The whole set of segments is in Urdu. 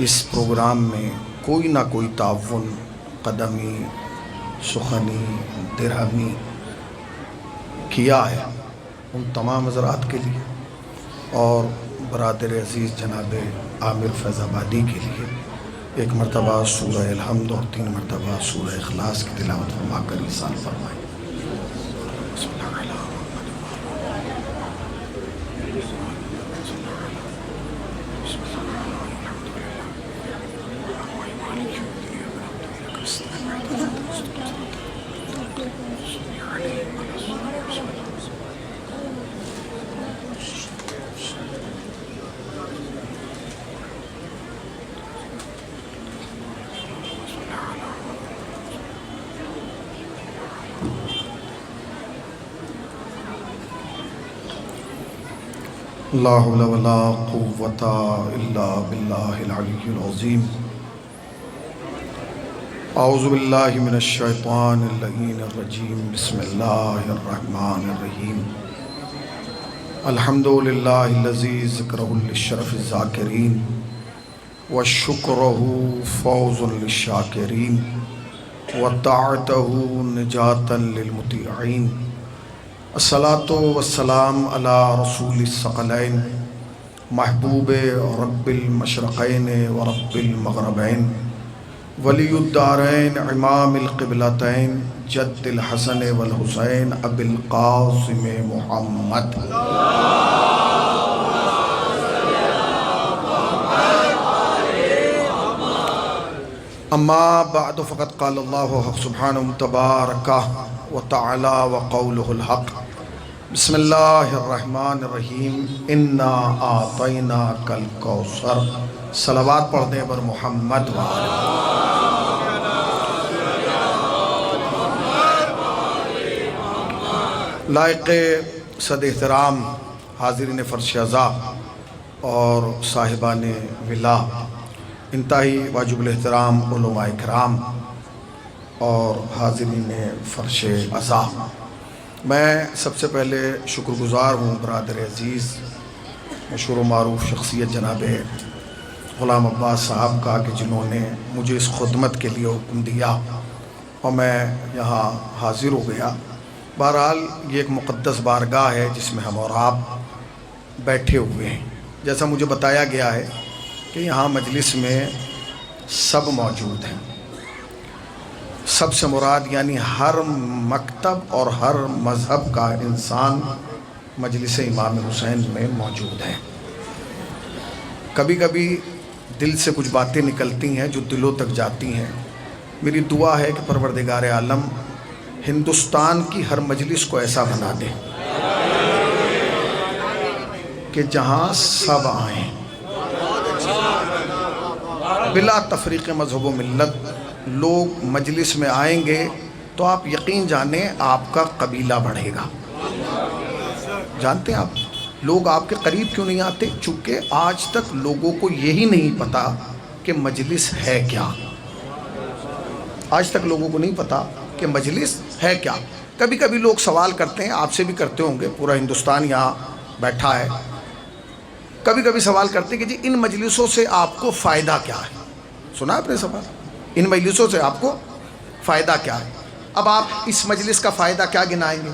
اس پروگرام میں کوئی نہ کوئی تعاون قدمی سخنی درہمی کیا ہے، ان تمام حضرات کے لیے اور برادر عزیز جناب عامر فیض آبادی کے لیے ایک مرتبہ سورہ الحمد اور 3 مرتبہ سورہ اخلاص کی تلاوت فرما کر ایصال فرمائیں۔ لا حول ولا قوة الا باللہ العلی العظیم۔ اعوذ باللہ من الشیطان اللعین الرجیم، بسم اللہ الرحمن الرحیم۔ الحمد للہ الذی ذکرہ للشرف الذاکرین وشکرہ فوز للشاکرین وطاعتہ نجاة للمطیعین۔ الصلاۃ والسلام علی رسول الثقلین محبوب رب المشرقین ورب المغربین ولی الدارین امام القبلتین جد الحسن والحسین ابی القاسم محمد۔ اما بعد فقد قال اللہ سبحانہ تبارک وتعالی وقولہ الحق۔ بسم اللہ الرحمن الرحیم۔ انا اعطیناک الکوثر۔ صلوات پڑھ دیں بر محمد لائق صد احترام حاضرین فرش عزا اور صاحبان ولا، انتہائی واجب الاحترام علماء کرام اور حاضرین فرش عزا، میں سب سے پہلے شکر گزار ہوں برادر عزیز مشہور و معروف شخصیت جناب غلام عباس صاحب کا کہ جنہوں نے مجھے اس خدمت کے لیے حکم دیا اور میں یہاں حاضر ہو گیا۔ بہرحال یہ ایک مقدس بارگاہ ہے جس میں ہم اور آپ بیٹھے ہوئے ہیں۔ جیسا مجھے بتایا گیا ہے کہ یہاں مجلس میں سب موجود ہیں، سب سے مراد یعنی ہر مکتب اور ہر مذہب کا انسان مجلس امام حسین میں موجود ہے۔ کبھی کبھی دل سے کچھ باتیں نکلتی ہیں جو دلوں تک جاتی ہیں۔ میری دعا ہے کہ پروردگار عالم ہندوستان کی ہر مجلس کو ایسا بنا دے کہ جہاں سب آئیں بلا تفریق مذہب و ملت۔ لوگ مجلس میں آئیں گے تو آپ یقین جانیں آپ کا قبیلہ بڑھے گا۔ جانتے ہیں آپ لوگ آپ کے قریب کیوں نہیں آتے؟ چونکہ آج تک لوگوں کو یہی نہیں پتا کہ مجلس ہے کیا۔ آج تک لوگوں کو نہیں پتا کہ مجلس ہے کیا۔ کبھی کبھی لوگ سوال کرتے ہیں، آپ سے بھی کرتے ہوں گے، پورا ہندوستان یہاں بیٹھا ہے، کبھی کبھی سوال کرتے ہیں کہ جی ان مجلسوں سے آپ کو فائدہ کیا ہے؟ سنا آپ نے سوال؟ ان مجلسوں سے آپ کو فائدہ کیا ہے؟ اب آپ اس مجلس کا فائدہ کیا گنائیں گے؟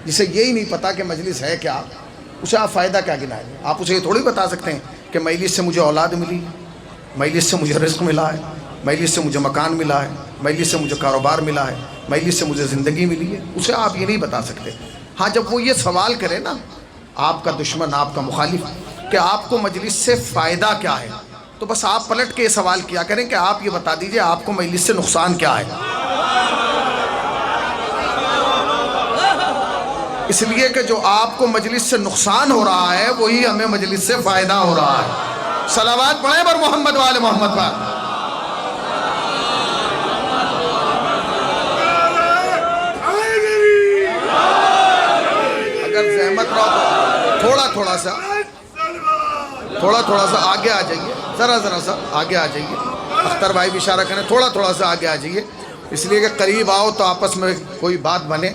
جسے یہی نہیں پتا کہ مجلس ہے کیا، اسے آپ فائدہ کیا گنائیں گے؟ آپ اسے یہ تھوڑی بتا سکتے ہیں کہ مجلس سے مجھے اولاد ملی، مجلس سے مجھے رزق ملا ہے، مجلس سے مجھے مکان ملا ہے، مجلس سے مجھے کاروبار ملا ہے، مجلس سے مجھے زندگی ملی ہے۔ اسے آپ یہ نہیں بتا سکتے۔ ہاں جب وہ یہ سوال کرے نا آپ کا دشمن، آپ کا مخالف، کہ آپ کو مجلس سے فائدہ کیا ہے، تو بس آپ پلٹ کے یہ سوال کیا کریں کہ آپ یہ بتا دیجئے آپ کو مجلس سے نقصان کیا ہے۔ اس لیے کہ جو آپ کو مجلس سے نقصان ہو رہا ہے وہی ہمیں مجلس سے فائدہ ہو رہا ہے۔ صلوات پڑھیں بر محمد والے محمد پر۔ اگر زحمت رہو تو تھوڑا سا آگے آ جائیے، ذرا سا آگے آ جائیے۔ اختر بھائی بھی اشارہ کریں تھوڑا سا آگے آ جائیے، اس لیے کہ قریب آؤ تو آپس میں کوئی بات بنے۔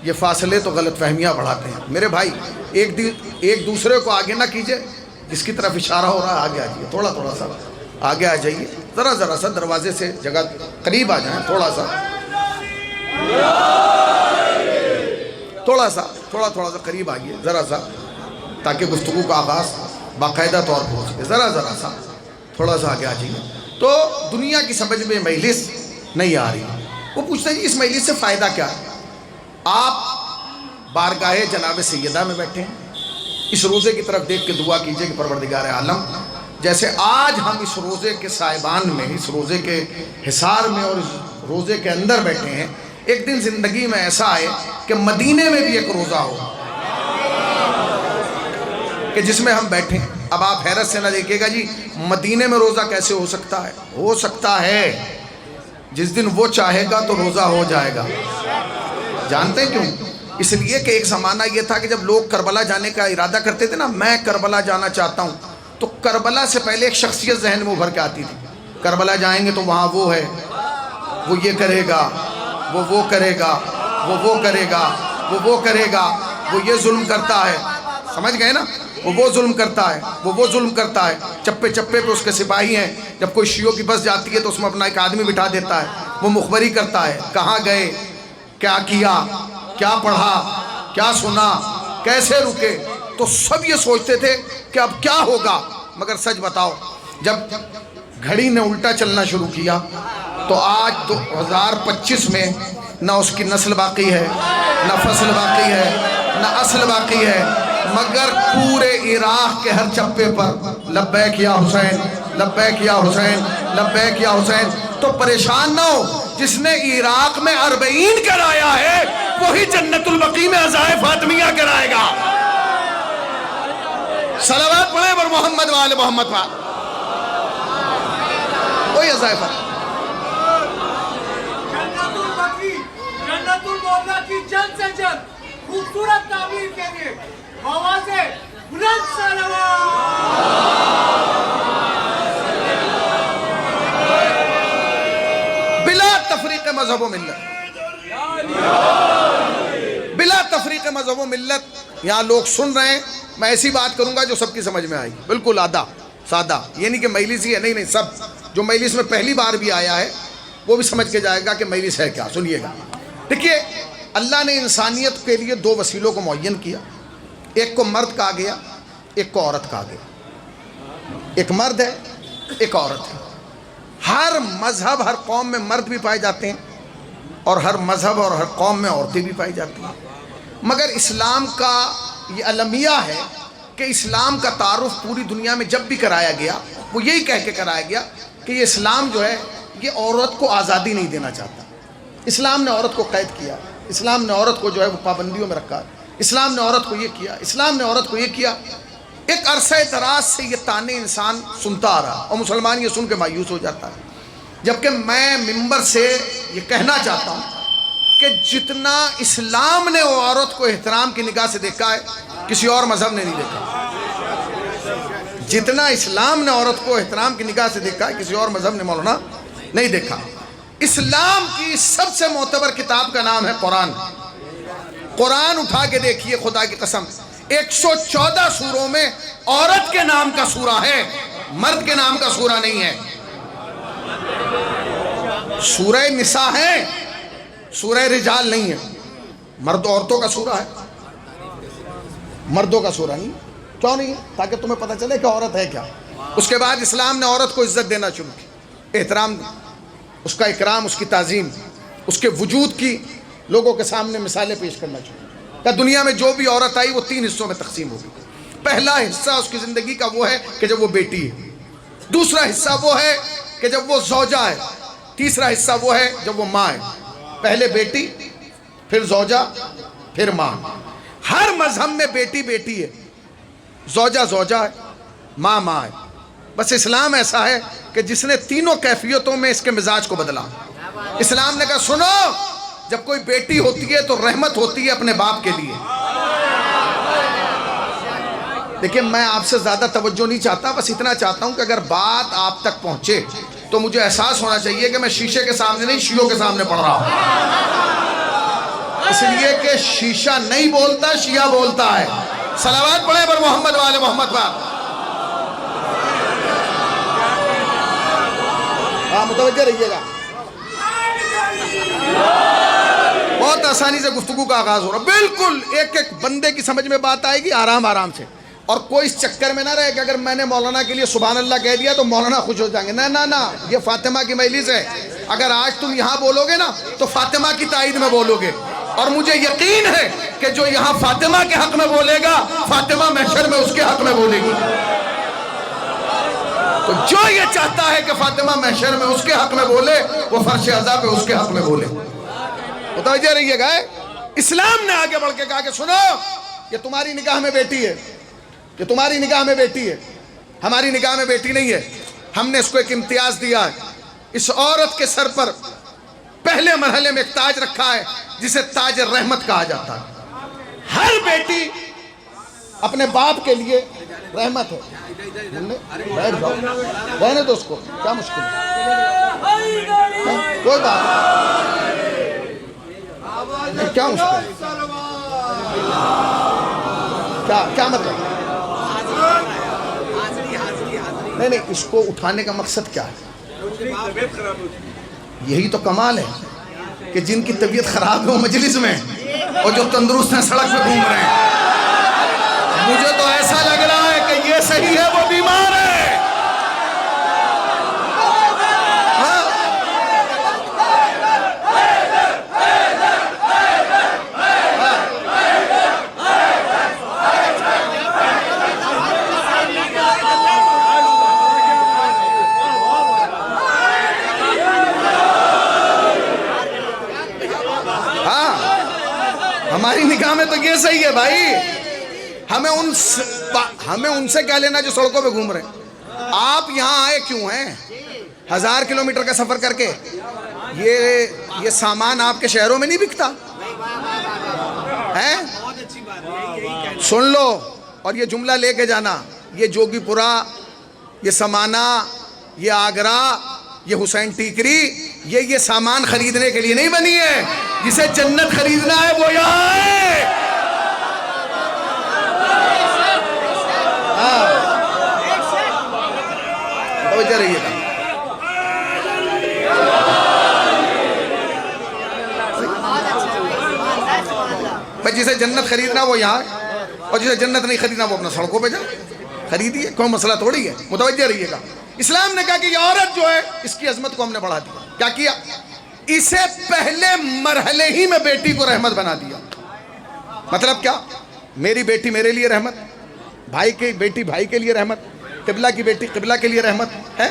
یہ فاصلے تو غلط فہمیاں بڑھاتے ہیں۔ میرے بھائی ایک دوسرے کو آگے نہ کیجئے، جس کی طرف اشارہ ہو رہا ہے آگے آ جائیے، تھوڑا سا آگے آ جائیے، ذرا سا دروازے سے جگہ قریب آ جائیں، تھوڑا سا قریب آئیے، ذرا سا، تاکہ گفتگو کا آغاز باقاعدہ طور پر ہو سکے، ذرا سا تھوڑا سا آگے آ جائیے۔ تو دنیا کی سمجھ میں مجلس نہیں آ رہی، وہ پوچھتے ہیں جی اس مجلس سے فائدہ کیا ہے؟ آپ بارگاہ جناب سیدہ میں بیٹھے ہیں، اس روزے کی طرف دیکھ کے دعا کیجئے کہ پروردگار عالم جیسے آج ہم اس روزے کے سائبان میں، اس روزے کے حصار میں اور اس روزے کے اندر بیٹھے ہیں، ایک دن زندگی میں ایسا آئے کہ مدینے میں بھی ایک روزہ ہو کہ جس میں ہم بیٹھیں۔ اب آپ حیرت سے نہ دیکھیے گا جی مدینے میں روزہ کیسے ہو سکتا ہے؟ ہو سکتا ہے، جس دن وہ چاہے گا تو روزہ ہو جائے گا۔ جانتے ہیں کیوں؟ اس لیے کہ ایک زمانہ یہ تھا کہ جب لوگ کربلا جانے کا ارادہ کرتے تھے نا، میں کربلا جانا چاہتا ہوں، تو کربلا سے پہلے ایک شخصیت ذہن میں ابھر کے آتی تھی۔ کربلا جائیں گے تو وہاں وہ ہے، وہ یہ کرے گا، وہ کرے گا، وہ کرے گا، وہ کرے گا، وہ یہ ظلم کرتا ہے، سمجھ گئے نا؟ وہ ظلم کرتا ہے، وہ ظلم کرتا ہے، چپے چپے پہ اس کے سپاہی ہیں، جب کوئی شیعوں کی بس جاتی ہے تو اس میں اپنا ایک آدمی بٹھا دیتا ہے، وہ مخبری کرتا ہے، کہاں گئے، کیا کیا، کیا پڑھا، کیا سنا، کیسے رکے۔ تو سب یہ سوچتے تھے کہ اب کیا ہوگا، مگر سچ بتاؤ جب گھڑی نے الٹا چلنا شروع کیا تو آج 2025 میں نہ اس کی نسل باقی ہے، نہ فصل باقی ہے، نہ اصل باقی ہے، مگر پورے عراق کے ہر چپے پر لبیک یا حسین، لبیک یا حسین، لبیک یا حسین۔ تو پریشان نہ ہو، جس نے عراق میں 40 کرایا ہے وہی جنت البقیع میں عزائے فاطمیہ کرائے گا۔ صلوات پڑھیں پر محمد وآل محمد پر، وہی عزائے فاطمیہ۔ جنت البقیع، جنت المولا کی جلد سے جلد خوبصورت تعمیر کے لیے آواز بلند صلوات۔ بلا تفریق مذہب و ملت، بلا تفریق مذہب و ملت۔ یہاں لوگ سن رہے ہیں، میں ایسی بات کروں گا جو سب کی سمجھ میں آئی، بالکل سادہ، یہ نہیں کہ مجلس ہی ہے، نہیں، سب جو مجلس میں پہلی بار بھی آیا ہے وہ بھی سمجھ کے جائے گا کہ مجلس ہے کیا۔ سنیے گا، دیکھیے اللہ نے انسانیت کے لیے 2 وسیلوں کو معین کیا، ایک کو مرد کہا گیا، ایک کو عورت کہا گیا۔ ایک مرد ہے، ایک عورت ہے۔ ہر مذہب ہر قوم میں مرد بھی پائے جاتے ہیں اور ہر مذہب اور ہر قوم میں عورتیں بھی پائی جاتی ہیں، مگر اسلام کا یہ المیہ ہے کہ اسلام کا تعارف پوری دنیا میں جب بھی کرایا گیا وہ یہی کہہ کے کرایا گیا کہ یہ اسلام جو ہے یہ عورت کو آزادی نہیں دینا چاہتا۔ اسلام نے عورت کو قید کیا، اسلام نے عورت کو جو ہے وہ پابندیوں میں رکھا، اسلام نے عورت کو یہ کیا، اسلام نے عورت کو یہ کیا۔ ایک عرصہ دراز سے یہ طعنے انسان سنتا آ رہا اور مسلمان یہ سن کے مایوس ہو جاتا ہے، جبکہ میں ممبر سے یہ کہنا چاہتا ہوں کہ جتنا اسلام نے وہ عورت کو احترام کی نگاہ سے دیکھا ہے کسی اور مذہب نے نہیں دیکھا۔ جتنا اسلام نے عورت کو احترام کی نگاہ سے دیکھا ہے کسی اور مذہب نے مولانا نہیں دیکھا۔ اسلام کی سب سے معتبر کتاب کا نام ہے قرآن۔ قرآن اٹھا کے دیکھیے، خدا کی قسم 114 سوروں میں عورت کے نام کا سورہ ہے، مرد کے نام کا سورہ نہیں ہے۔ سورہ نساء ہے، سورہ رجال نہیں ہے۔ مرد عورتوں کا سورہ ہے، مردوں کا سورہ نہیں۔ کیوں نہیں ہے؟ تاکہ تمہیں پتہ چلے کہ عورت ہے کیا۔ اس کے بعد اسلام نے عورت کو عزت دینا شروع کی، احترام، اس کا اکرام، اس کی تعظیم، اس کے وجود کی لوگوں کے سامنے مثالیں پیش کرنا شروع کی۔ کہ دنیا میں جو بھی عورت آئی وہ 3 حصوں میں تقسیم ہو گئی۔ پہلا حصہ اس کی زندگی کا وہ ہے کہ جب وہ بیٹی ہے، دوسرا حصہ وہ ہے کہ جب وہ زوجہ ہے، تیسرا حصہ وہ ہے جب وہ ماں ہے۔ پہلے بیٹی، پھر زوجہ، پھر ماں۔ ہر مذہب میں بیٹی بیٹی ہے، زوجہ زوجہ ہے، ماں ماں ہے۔ بس اسلام ایسا ہے کہ جس نے تینوں کیفیتوں میں اس کے مزاج کو بدلا۔ اسلام نے کہا سنو، جب کوئی بیٹی ہوتی ہے تو رحمت ہوتی ہے اپنے باپ کے لیے۔ دیکھیں میں آپ سے زیادہ توجہ نہیں چاہتا، بس اتنا چاہتا ہوں کہ اگر بات آپ تک پہنچے تو مجھے احساس ہونا چاہیے کہ میں شیشے کے سامنے نہیں شیعوں کے سامنے پڑھ رہا ہوں، اس لیے کہ شیشہ نہیں بولتا، شیعہ بولتا ہے۔ صلوات پڑھیں پر محمد وآل محمد پر۔ ہاں متوجہ رہیے گا. بہت آسانی سے گفتگو کا آغاز ہو رہا. بالکل ایک ایک بندے کی سمجھ میں بات آئے گی آرام آرام سے. اور کوئی اس چکر میں نہ رہے کہ اگر میں نے مولانا کے لیے سبحان اللہ کہہ دیا تو مولانا خوش ہو جائیں گے. نہ یہ فاطمہ کی مجلس ہے. اگر آج تم یہاں بولو گے نا تو فاطمہ کی تائید میں بولو گے. اور مجھے یقین ہے کہ جو یہاں فاطمہ کے حق میں بولے گا فاطمہ محشر میں اس کے حق میں بولے گی. تو جو یہ چاہتا ہے کہ فاطمہ محشر میں اس کے حق میں بولے وہ فرش عزا پہ اس کے حق میں بولے. متوجہ رہیے گا. اسلام نے آگے بڑھ کے کہا کہ سنو یہ تمہاری نگاہ میں بیٹی ہے, یہ تمہاری نگاہ میں بیٹی ہے, ہماری نگاہ میں بیٹی نہیں ہے. ہم نے اس کو ایک امتیاز دیا ہے. اس عورت کے سر پر پہلے مرحلے میں ایک تاج رکھا ہے جسے تاج رحمت کہا جاتا ہے. ہر بیٹی اپنے باپ کے لیے رحمت ہے. بیٹھ جاؤ, رہنے دو اس کو, کیا مشکل ہے, کوئی بات نہیں, کیا مشکل ہے, کیا مطلب نہیں, اس کو اٹھانے کا مقصد کیا ہے؟ یہی تو کمال ہے کہ جن کی طبیعت خراب ہے وہ مجلس میں اور جو تندرست ہیں سڑک پہ گھوم رہے ہیں. مجھے تو ایسا لگ رہا ہے کہ یہ صحیح ہے وہ بیمار ہے. ہماری نگاہ میں تو یہ صحیح ہے بھائی. ہمیں ان سے کیا لینا جو سڑکوں پہ گھوم رہے ہیں. آپ یہاں آئے کیوں ہیں 1000 کلومیٹر کا سفر کر کے؟ یہ سامان آپ کے شہروں میں نہیں بکتا ہے؟ سن لو اور یہ جملہ لے کے جانا. یہ جوگی پورا, یہ سمانا, یہ آگرہ, یہ حسین ٹیکری, یہ سامان خریدنے کے لیے نہیں بنی ہے. جسے جنت خریدنا ہے وہ یہاں ہے. توجہ رہیے گا. جسے جنت خریدنا وہ یہاں ہے اور جسے جنت نہیں خریدنا وہ اپنا سڑکوں پہ جائے, خریدیے, کوئی مسئلہ تھوڑی ہے. متوجہ رہیے گا. اسلام نے کہا کہ یہ عورت جو ہے اس کی عظمت کو ہم نے بڑھا دیا. کیا کیا؟ اسے پہلے مرحلے ہی میں بیٹی کو رحمت بنا دیا. مطلب کیا؟ میری بیٹی میرے لیے رحمت, بھائی کی بیٹی بھائی کے لیے رحمت, قبلہ کی بیٹی قبلہ کے لیے رحمت ہے.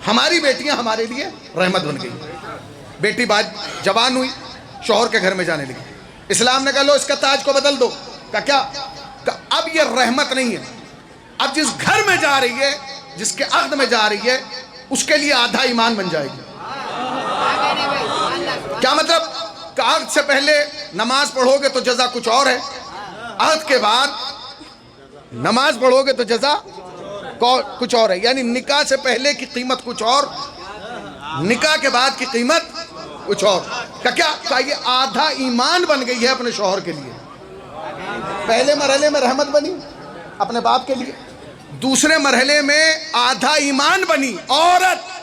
ہماری بیٹیاں ہمارے لیے رحمت بن گئی. بیٹی جوان ہوئی, شوہر کے گھر میں جانے لگی. اسلام نے کہا لو اس کا تاج کو بدل دو. کیا اب یہ رحمت نہیں ہے. اب جس گھر میں جا رہی ہے, جس کے عقد میں جا رہی ہے, اس کے لیے آدھا ایمان بن جائے گی. کیا مطلب؟ کہ عقد سے پہلے نماز پڑھو گے تو جزا کچھ اور ہے, عقد کے بعد نماز پڑھو گے تو جزا کچھ اور ہے. یعنی نکاح سے پہلے کی قیمت کچھ اور, نکاح کے بعد کی قیمت کچھ اور. کیا یہ آدھا ایمان بن گئی ہے اپنے شوہر کے لیے. پہلے مرحلے میں رحمت بنی اپنے باپ کے لیے, دوسرے مرحلے میں آدھا ایمان بنی عورت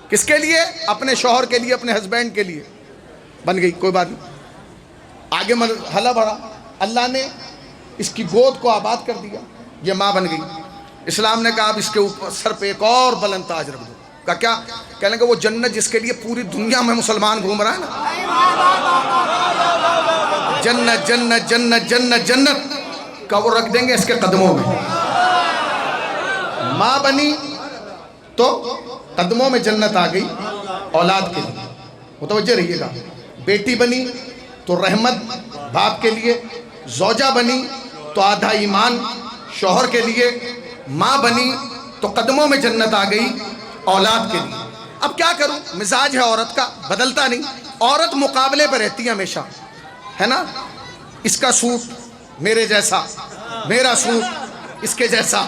کس کے لیے؟ اپنے شوہر کے لیے, اپنے ہسبینڈ کے لیے بن گئی. کوئی بات نہیں, آگے مرحلہ بڑھا, اللہ نے اس کی گود کو آباد کر دیا, یہ ماں بن گئی. اسلام نے کہا اب اس کے اوپر سر پہ ایک اور بلند تاج رکھ دو. کیا کہنے کہ وہ جنت جس کے لیے پوری دنیا میں مسلمان گھوم رہا ہے نا, جنت جنت جنت جنت جنت کا وہ رکھ دیں گے اس کے قدموں میں. ماں بنی تو قدموں میں جنت آ گئی اولاد کے لیے. متوجہ رہیے گا. بیٹی بنی تو رحمت باپ کے لیے, زوجہ بنی تو آدھا ایمان شوہر کے لیے, ماں بنی تو قدموں میں جنت آ گئی اولاد کے لیے. اب کیا کروں, مزاج ہے عورت کا بدلتا نہیں. عورت مقابلے پہ رہتی ہے ہمیشہ, ہے نا. اس کا سوٹ میرے جیسا, میرا سوٹ اس کے جیسا,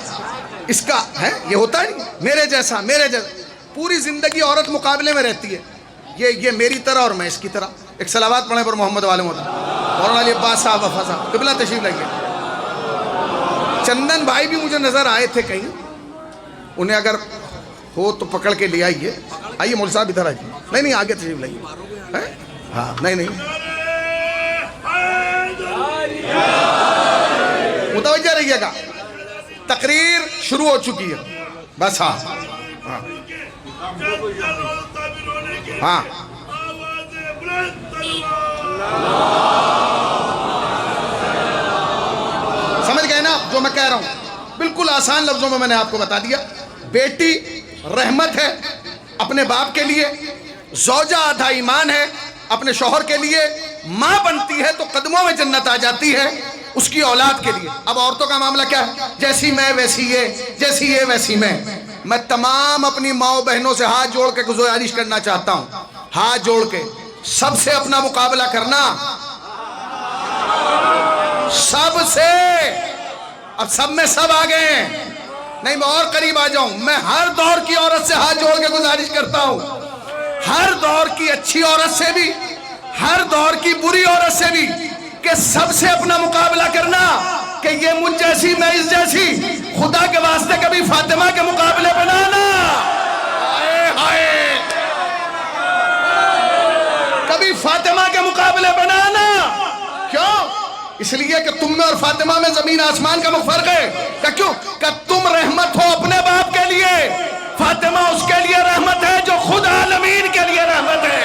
اس کا ہے یہ ہوتا نہیں, میرے جیسا میرے جیسا. پوری زندگی عورت مقابلے میں رہتی ہے, یہ میری طرح اور میں اس کی طرح. ایک صلوات پڑھیں پر محمد والوں ہوتا. مولانا علی عباس صاحب وفا صاحب قبلہ تشریف لائیے. چندن بھائی بھی مجھے نظر آئے تھے کہیں, انہیں اگر ہو تو پکڑ کے لے آئیے. آئیے مول صاحب ادھر آئیے. نہیں آگے تشریف لائیے. ہاں نہیں متوجہ رہیے گا. تقریر شروع ہو چکی ہے بس. ہاں سمجھ گئے نا جو میں کہہ رہا ہوں؟ بالکل آسان لفظوں میں نے آپ کو بتا دیا. بیٹی رحمت ہے اپنے باپ کے لیے، زوجہ آدھا ایمان ہے اپنے شوہر کے لیے، ماں بنتی ہے تو قدموں میں جنت آ جاتی ہے اس کی اولاد کے لیے. اب عورتوں کا معاملہ کیا ہے؟ جیسی میں ویسی یہ، جیسی یہ ویسی میں. میں تمام اپنی ماؤں بہنوں سے ہاتھ جوڑ کے گزارش کرنا چاہتا ہوں، ہاتھ جوڑ کے سب سے اپنا مقابلہ کرنا، سب سے. اب سب میں سب آ گئے ہیں. نہیں میں اور قریب آ جاؤں. میں ہر دور کی عورت سے ہاتھ جوڑ کے گزارش کرتا ہوں، ہر دور کی اچھی عورت سے بھی، ہر دور کی بری عورت سے بھی، کہ سب سے اپنا مقابلہ کرنا کہ یہ مجھ جیسی میں اس جیسی. خدا کے واسطے کبھی فاطمہ کے مقابلے بنانا، کبھی فاطمہ کے مقابلے بنانا. کیوں؟ اس لیے کہ تم میں اور فاطمہ میں زمین آسمان کا فرق ہے. کہ کیوں؟ کہ تم رحمت ہو اپنے باپ کے لیے، فاطمہ اس کے لیے رحمت ہے جو خود عالمین کے لیے رحمت ہے.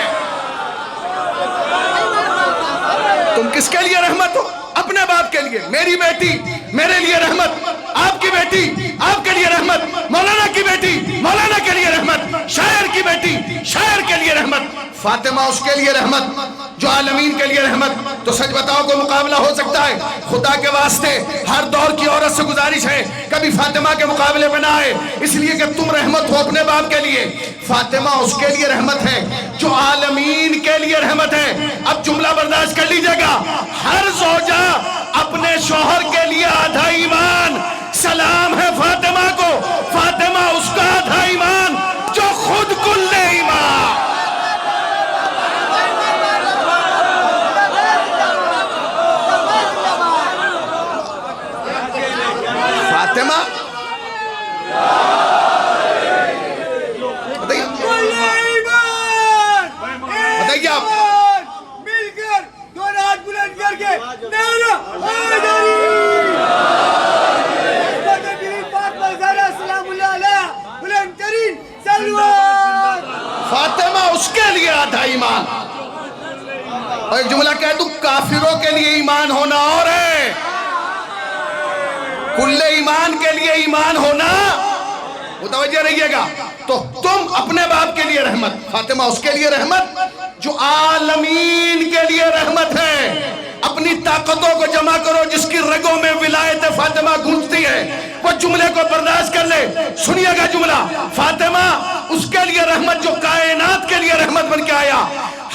تم کس کے لیے رحمت ہو؟ اپنے باپ کے لیے. میری بیٹی میرے لیے رحمت، آپ کی بیٹی آپ کے لیے رحمت، مولانا کی بیٹی مولانا کے لیے رحمت، شاعر کی بیٹی شاعر کے لیے رحمت. فاطمہ اس کے لیے رحمت جو عالمین کے لیے رحمت. تو سچ بتاؤ کوئی مقابلہ ہو سکتا ہے؟ خدا کے واسطے ہر دور کی عورت سے گزارش ہے کبھی فاطمہ کے مقابلے میں نہ آئے. اس لیے کہ تم رحمت ہو اپنے باپ کے لیے، فاطمہ اس کے لیے رحمت ہے جو عالمین کے لیے رحمت ہے. اب جملہ برداشت کر لیجئے گا. ہر زوجہ اپنے شوہر کے لیے آدھا ایمان. سلام ہے فاطمہ کو، فاطمہ اس کا آدھا ایمان جو خود کل ایمان. فاطمہ بتائیے آپ مل کر دو ہاتھ بلند کر کے نعرہ حیدری. فاطمہ اس کے لیے آدھا ایمان. اور ایک جملہ کہہ دوں، کافروں کے لیے ایمان ہونا اور ہے، کل ایمان کے لیے ایمان ہونا. متوجہ رہیے گا. تو تم اپنے باپ کے لیے رحمت، فاطمہ اس کے لیے رحمت جو عالمین کے لیے رحمت ہے. اپنی طاقتوں کو جمع کرو، جس کی رگوں میں ولایت فاطمہ گونجتی ہے وہ جملے کو برداشت کر لے. سنیے گا جملہ، فاطمہ اس کے لیے رحمت جو کائنات کے لیے رحمت بن کے آیا.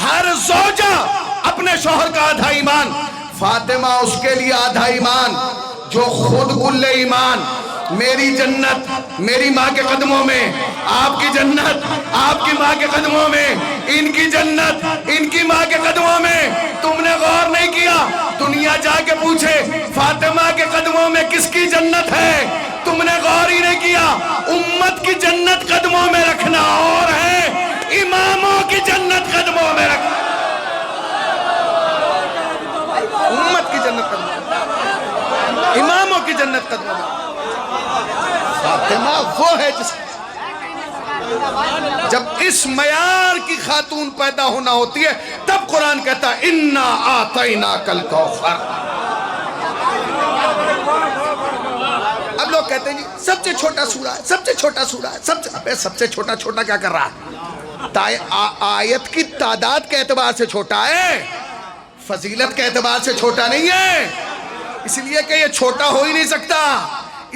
ہر زوجہ اپنے شوہر کا آدھا ایمان، فاطمہ اس کے لیے آدھا ایمان جو خود کل ایمان. میری جنت میری ماں کے قدموں میں، آپ کی جنت آپ کی ماں کے قدموں میں، ان کی جنت ان کی ماں کے قدموں میں. تم نے غور نہیں کیا، دنیا جا کے پوچھے فاطمہ کے قدموں میں کس کی جنت ہے، تم نے غور ہی نہیں کیا. امت کی جنت قدموں میں رکھنا اور ہے اماموں کی جنت قدموں میں رکھنا. امت کی جنت قدموں میں، اماموں کی جنت قدموں میں. فاطمہ وہ ہے جس جب اس معیار کی خاتون پیدا ہونا ہوتی ہے تب قرآن کہتا ہے اِنَّا آتَيْنَاكَ الْكَوْثَرَ. اب لوگ کہتے ہیں جی سب سے چھوٹا سورہ ہے، سب سے چھوٹا سورہ ہے، سب سے چھوٹا چھوٹا کیا کر رہا ہے؟ آیت کی تعداد کے اعتبار سے چھوٹا ہے، فضیلت کے اعتبار سے چھوٹا نہیں ہے. اس لیے کہ یہ چھوٹا ہو ہی نہیں سکتا.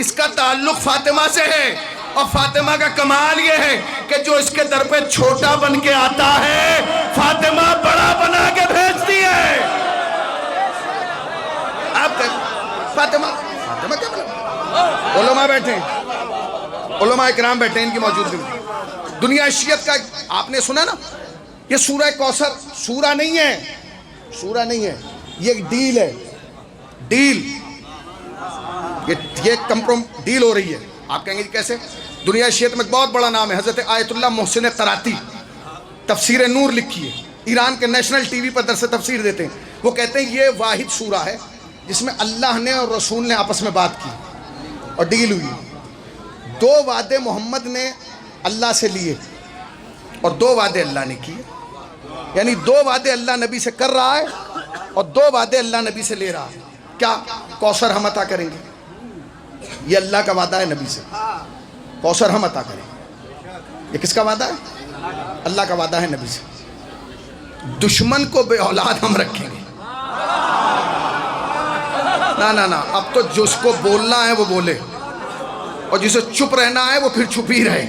اس کا تعلق فاطمہ سے ہے، اور فاطمہ کا کمال یہ ہے کہ جو اس کے در پہ چھوٹا بن کے آتا ہے فاطمہ بڑا بنا کے بھیجتی ہے. آپ فاطمہ کیا بنا؟ علماء بیٹھے ہیں، علماء اکرام بیٹھے ہیں ان کی موجودگی میں. دنیا شیعت کا آپ نے سنا نا، یہ سورہ کوثر سورہ نہیں ہے، سورہ نہیں ہے، یہ ایک ڈیل ہے. ڈیل، یہ ڈیل ہو رہی ہے. آپ کہیں گے کیسے؟ دنیا شیعت میں ایک بہت بڑا نام ہے، حضرت آیت اللہ محسن قراتی، تفسیر نور لکھی ہے، ایران کے نیشنل ٹی وی پر درس تفسیر دیتے ہیں. وہ کہتے ہیں یہ واحد سورہ ہے جس میں اللہ نے اور رسول نے آپس میں بات کی اور ڈیل ہوئی. 2 وعدے محمد نے اللہ سے لیے اور 2 وعدے اللہ نے کیے. یعنی 2 وعدے اللہ نبی سے کر رہا ہے اور 2 وعدے اللہ نبی سے لے رہا ہے. کیا؟ کوثر ہم عطا کریں گے، یہ اللہ کا وعدہ ہے نبی سے. کوثر ہم عطا کریں گے، یہ کس کا وعدہ ہے؟ اللہ کا وعدہ ہے نبی سے. دشمن کو بے اولاد ہم رکھیں گے. نا اب تو جس کو بولنا ہے وہ بولے اور جسے چپ رہنا ہے وہ پھر چپ ہی رہے.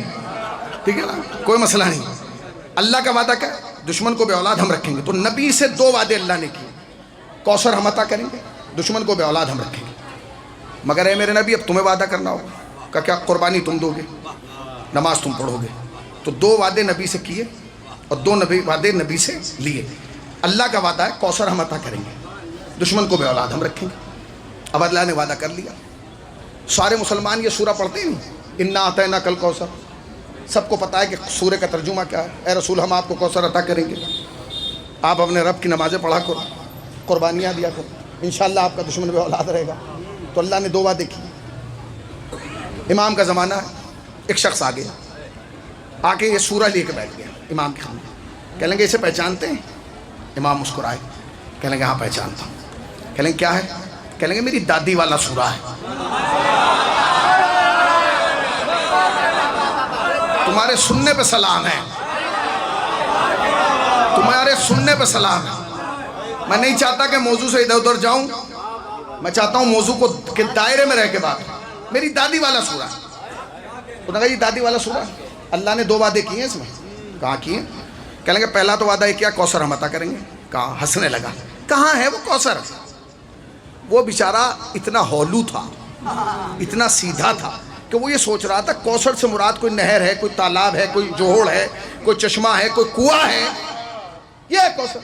ٹھیک ہے نا، کوئی مسئلہ نہیں. اللہ کا وعدہ کیا ہے؟ دشمن کو بے اولاد ہم رکھیں گے. تو نبی سے 2 وعدے اللہ نے کیے، کوثر ہم عطا کریں گے، دشمن کو بے اولاد ہم رکھیں گے. مگر اے میرے نبی اب تمہیں وعدہ کرنا ہوگا کہ کیا قربانی تم دو گے، نماز تم پڑھو گے. تو 2 وعدے نبی سے کیے اور 2 وعدے نبی سے لیے. اللہ کا وعدہ ہے کوثر ہم عطا کریں گے، دشمن کو بے اولاد ہم رکھیں گے. اب اللہ نے وعدہ کر لیا. سارے مسلمان یہ سورہ پڑھتے ہیں نہیں، انا اعطیناک الکوثر. سب کو پتہ ہے کہ سورہ کا ترجمہ کیا ہے. اے رسول ہم آپ کو کوثر عطا کریں گے، آپ اپنے رب کی نمازیں پڑھا کرو، قربانیاں دیا کرو، انشاءاللہ آپ کا دشمن بے اولاد رہے گا. تو اللہ نے 2 وعدے کیے. امام کا زمانہ ہے، ایک شخص آ گیا، آ کے یہ سورہ لے کے بیٹھ گیا امام کے سامنے. کہہ لیں گے اسے پہچانتے ہیں؟ امام مسکرائے، کہہ لیں گے ہاں پہچانتا ہوں. کہہ لیں گے کیا ہے؟ کہہ لیں گے میری دادی والا سورہ ہے. تمہارے سننے پہ سلام ہے، تمہارے سننے پہ سلام ہے. میں نہیں چاہتا کہ موضوع سے ادھر ادھر جاؤں، میں چاہتا ہوں موضوع کو کے دائرے میں رہ کے بات. میری دادی والا سورہ ہے. تو کہا یہ دادی والا سورہ ہے. اللہ نے 2 وعدے کیے ہیں اس میں. کہاں کیے؟ کہہ لیں گے پہلا تو وعدہ یہ کیا کوثر ہم عطا کریں گے. کہاں؟ ہنسنے لگا. کہاں ہے وہ کوثر؟ وہ بیچارہ اتنا ہولو تھا، اتنا سیدھا تھا کہ وہ یہ سوچ رہا تھا کوثر سے مراد کوئی نہر ہے، کوئی تالاب ہے، کوئی جوہڑ ہے، کوئی چشمہ ہے، کوئی کنواں ہے. یہ ہے کوثر.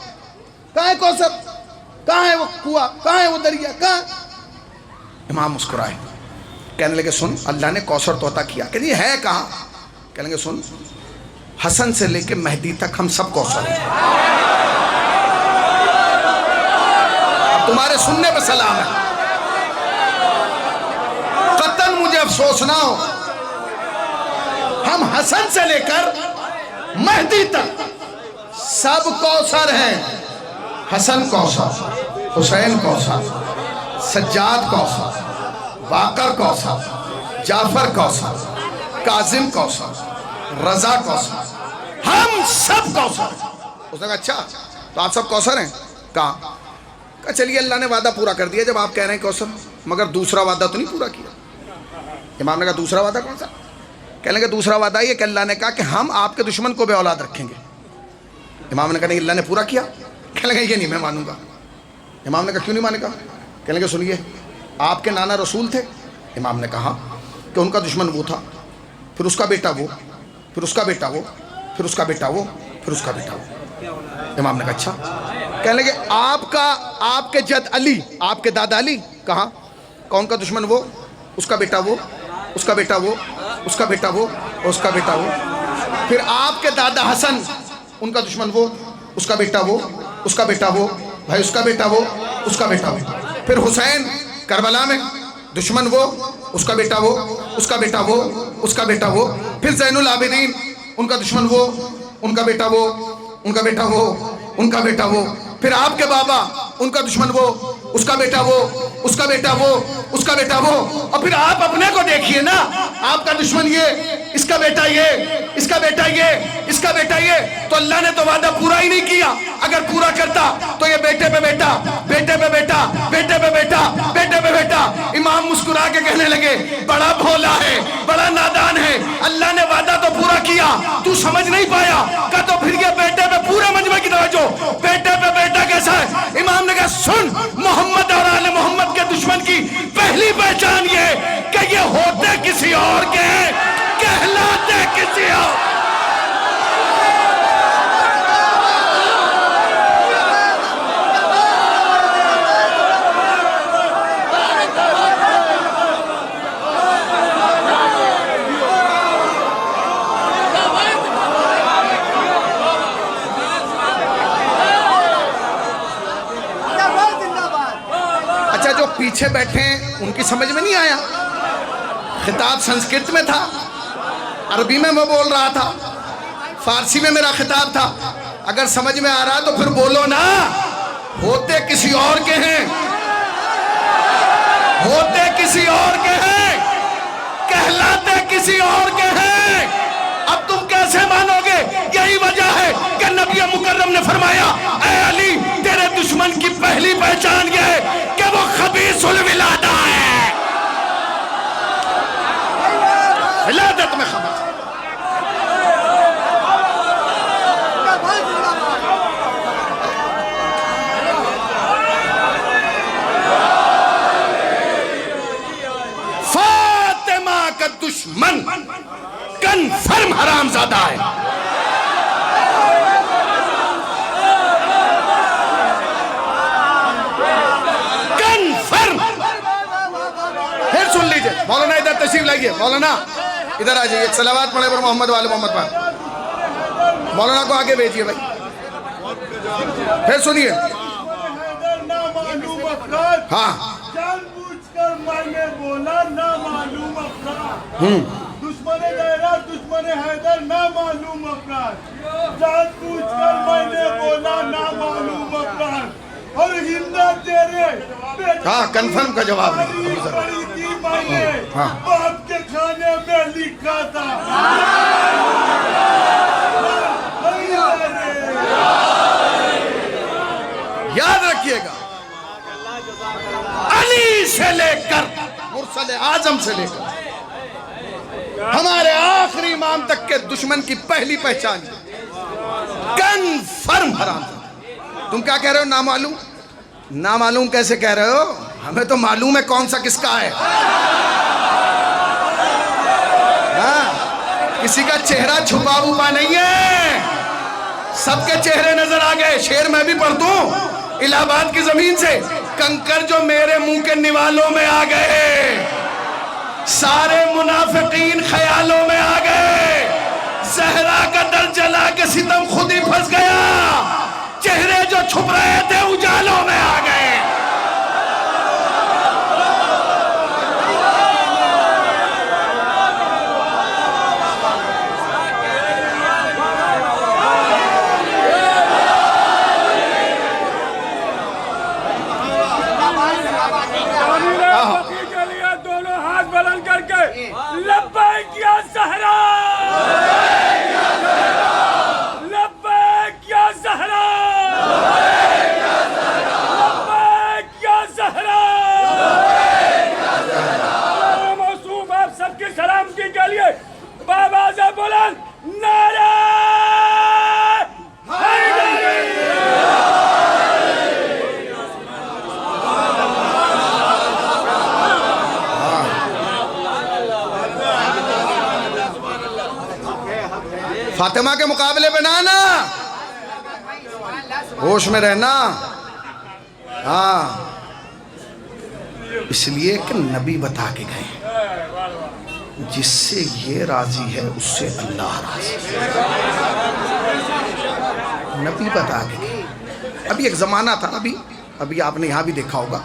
کہاں ہے کوثر؟ کہاں ہے وہ کنواں؟ کہاں ہے وہ دریا؟ کہاں؟ امام مسکرائے، کہنے لگے سن اللہ نے کوثر تو عطا کیا. کہ یہ ہے کہاں؟ کہنے لگے سن حسن سے لے کے مہدی تک ہم سب کوثر ہیں. تمہارے سننے پہ سلام ہے. قطعاً مجھے افسوس نہ ہو، ہم حسن سے لے کر مہدی تک سب کوثر ہیں. حسن کوثر، حسین کوثر، سجاد کوثر، باقر کوثر، جعفر کوثر، کاظم کوثر، رضا کوثر، ہم سب کوثر. اس نے کہا اچھا تو آپ سب کوثر ہیں؟ کہا چلیے اللہ نے وعدہ پورا کر دیا جب آپ کہہ رہے ہیں کوثر، مگر دوسرا وعدہ تو نہیں پورا کیا. امام نے کہا دوسرا وعدہ کون سا؟ کہنے لگے دوسرا وعدہ یہ کہ اللہ نے کہا کہ ہم آپ کے دشمن کو بے اولاد رکھیں گے. امام نے کہا نہیں اللہ نے پورا کیا. کہنے لگے یہ نہیں میں مانوں گا. امام نے کہا کیوں نہیں مانے گا؟ کہنے لگے سنیے آپ کے نانا رسول تھے؟ امام نے کہا کہ ان کا دشمن وہ تھا، پھر اس کا بیٹا وہ، پھر اس کا بیٹا وہ، پھر اس کا بیٹا وہ، پھر اس کا بیٹا وہ. امام نے کہا اچھا. کہنے لگے آپ کے جد علی، آپ کے دادا علی. کہاں؟ کون کا دشمن؟ وہ، اس کا بیٹا وہ، اس کا بیٹا وہ، اس کا بیٹا وہ، اور اس کا بیٹا وہ. پھر آپ کے دادا حسن، ان کا دشمن وہ، اس کا بیٹا وہ، اس کا بیٹا وہ، بھائی اس کا بیٹا وہ، اس کا بیٹا وہ. پھر حسین کربلا میں دشمن وہ، اس کا بیٹا وہ، اس کا بیٹا وہ، اس کا بیٹا وہ. پھر زین العابدین ان کا دشمن وہ، ان کا بیٹا وہ، ان کا بیٹا وہ، ان کا بیٹا وہ. پھر آپ کے بابا ان کا دشمن وہ، اس کا بیٹا وہ، اس کا بیٹا وہ، اس کا بیٹا وہ. اور پھر آپ اپنے کو دیکھیے نا، آپ کا دشمن یہ، اس کا بیٹا یہ، اس کا بیٹا یہ، اس کا بیٹا یہ. تو اللہ نے تو وعدہ پورا ہی نہیں کیا. اگر پورا کرتا تو یہ بیٹے پہ بیٹا، بیٹے پہ بیٹا، بیٹے پہ بیٹا، بیٹے پہ بیٹا. امام مسکرا کے کہنے لگے بڑا بھولا ہے، بڑا نادان ہے. اللہ نے وعدہ تو پورا کیا، تو سمجھ نہیں پایا. کہ تو پھر یہ بیٹے پہ پورے مجمع کی توجہ، بیٹے پہ بیٹا کیسا ہے؟ امام نے کہا سن محمد اور آل محمد کے دشمن کی پہلی پہچان یہ کہ یہ ہوتے کسی اور کے ہیں، کہلاتے کسی اور. پیچھے بیٹھے ہیں ان کی سمجھ میں نہیں آیا؟ خطاب سنسکرت میں تھا، عربی میں بول رہا تھا، فارسی میں میرا خطاب تھا. اگر سمجھ میں آ رہا تو پھر بولو نا. ہوتے کسی اور کے ہیں، ہوتے کسی اور کے ہیں، کہلاتے کسی اور کے ہیں. اب تم کیسے مانو گے؟ یہی وجہ ہے کہ نبی مکرم نے فرمایا اے علی تیرے دشمن کی پہلی پہچان یہ ہے کہ وہ خبیث الولادہ ہے. ولادت میں خبر. فاطمہ کا دشمن کنفرم حرام زادہ ہے. کنفرم. پھر سن لیجئے. مولانا ادھر تشریف لائیے. مولانا ادھر آ جائیے. ایک صلوات پڑھے پر محمد والے محمد پر. مولانا کو آگے بھیجیے بھائی. پھر سنیے. ہاں جان بوجھ کر میں نے بولا نامعلوم افراد. دشمن دائرہ دشمن حیدر نامعلوم افراد. جان بوجھ کر میں نے بولا نامعلوم افراد. اور ہندہ تیرے ہاں کنفرم کا جواب ہے. بڑی تھی میں نے باپ کے کھانے میں لکھا تھا. یاد رکھیے گا علی سے لے کر مرسل اعظم سے لے کر ہمارے آخری امام تک کے دشمن کی پہلی پہچان کنفرم حرام. تم کیا کہہ رہے ہو نامعلوم؟ نامعلوم کیسے کہہ رہے ہو؟ ہمیں تو معلوم ہے کون سا کس کا ہے. ہاں کسی کا چہرہ چھپا ہوا نہیں ہے. سب کے چہرے نظر آ گئے. شعر میں بھی پڑھ دوں الہ آباد کی زمین سے. کنکر جو میرے منہ کے نوالوں میں آ گئے، سارے منافقین خیالوں میں آ گئے. زہرا کا در جلا کے ستم خود ہی پھنس گیا. چہرے جو چھپ رہے تھے اجالوں میں آ گئے. دونوں ہاتھ بلند کر کے لبیک یا زہرا، لبیک یا زہرا، لبیک یا زہرا. موصوف آپ سب کی سلامتی کے لیے بآواز بلند نعرہ فاطمہ کے مقابلے پہ نہ نا، ہوش میں رہنا. ہاں اس لیے کہ نبی بتا کے گئے جس سے یہ راضی ہے اس سے اللہ راضی ہے. نبی بتا کے گئے. ابھی ایک زمانہ تھا، ابھی آپ نے یہاں بھی دیکھا ہوگا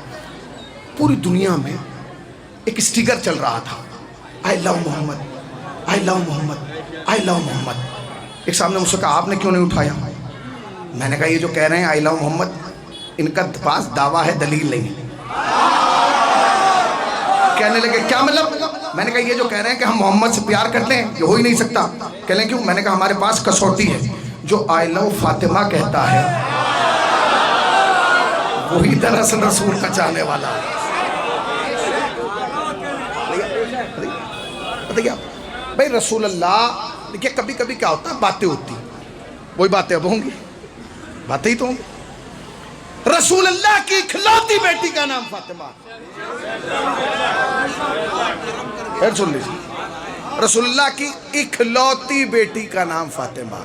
پوری دنیا میں ایک اسٹیکر چل رہا تھا I love Muhammad, I love Muhammad, I love محمد. ایک سامنے مجھ سے کہا آپ نے کیوں نہیں اٹھایا؟ میں نے کہا یہ جو کہہ رہے ہیں I love محمد ان کا پاس دعویٰ ہے دلیل نہیں. کہنے لگے کیا مطلب؟ میں نے کہا یہ جو کہہ رہے ہیں کہ ہم محمد سے پیار کرتے ہیں یہ ہو ہی نہیں سکتا. کہہ لیں کیوں؟ میں نے کہا ہمارے پاس کسوٹی ہے. جو I love فاطمہ کہتا ہے وہی دراصل رسول کا چاہنے والا ہے. بھائی رسول اللہ دیکھیں کبھی کبھی کیا ہوتا ہے باتیں ہوتی وہی باتیں اب ہوں گی, باتیں ہی تو ہوں گی. رسول اللہ کی اکلوتی بیٹی کا نام فاطمہ. پھر سن لیجیے رسول اللہ کی اکلوتی بیٹی کا نام فاطمہ.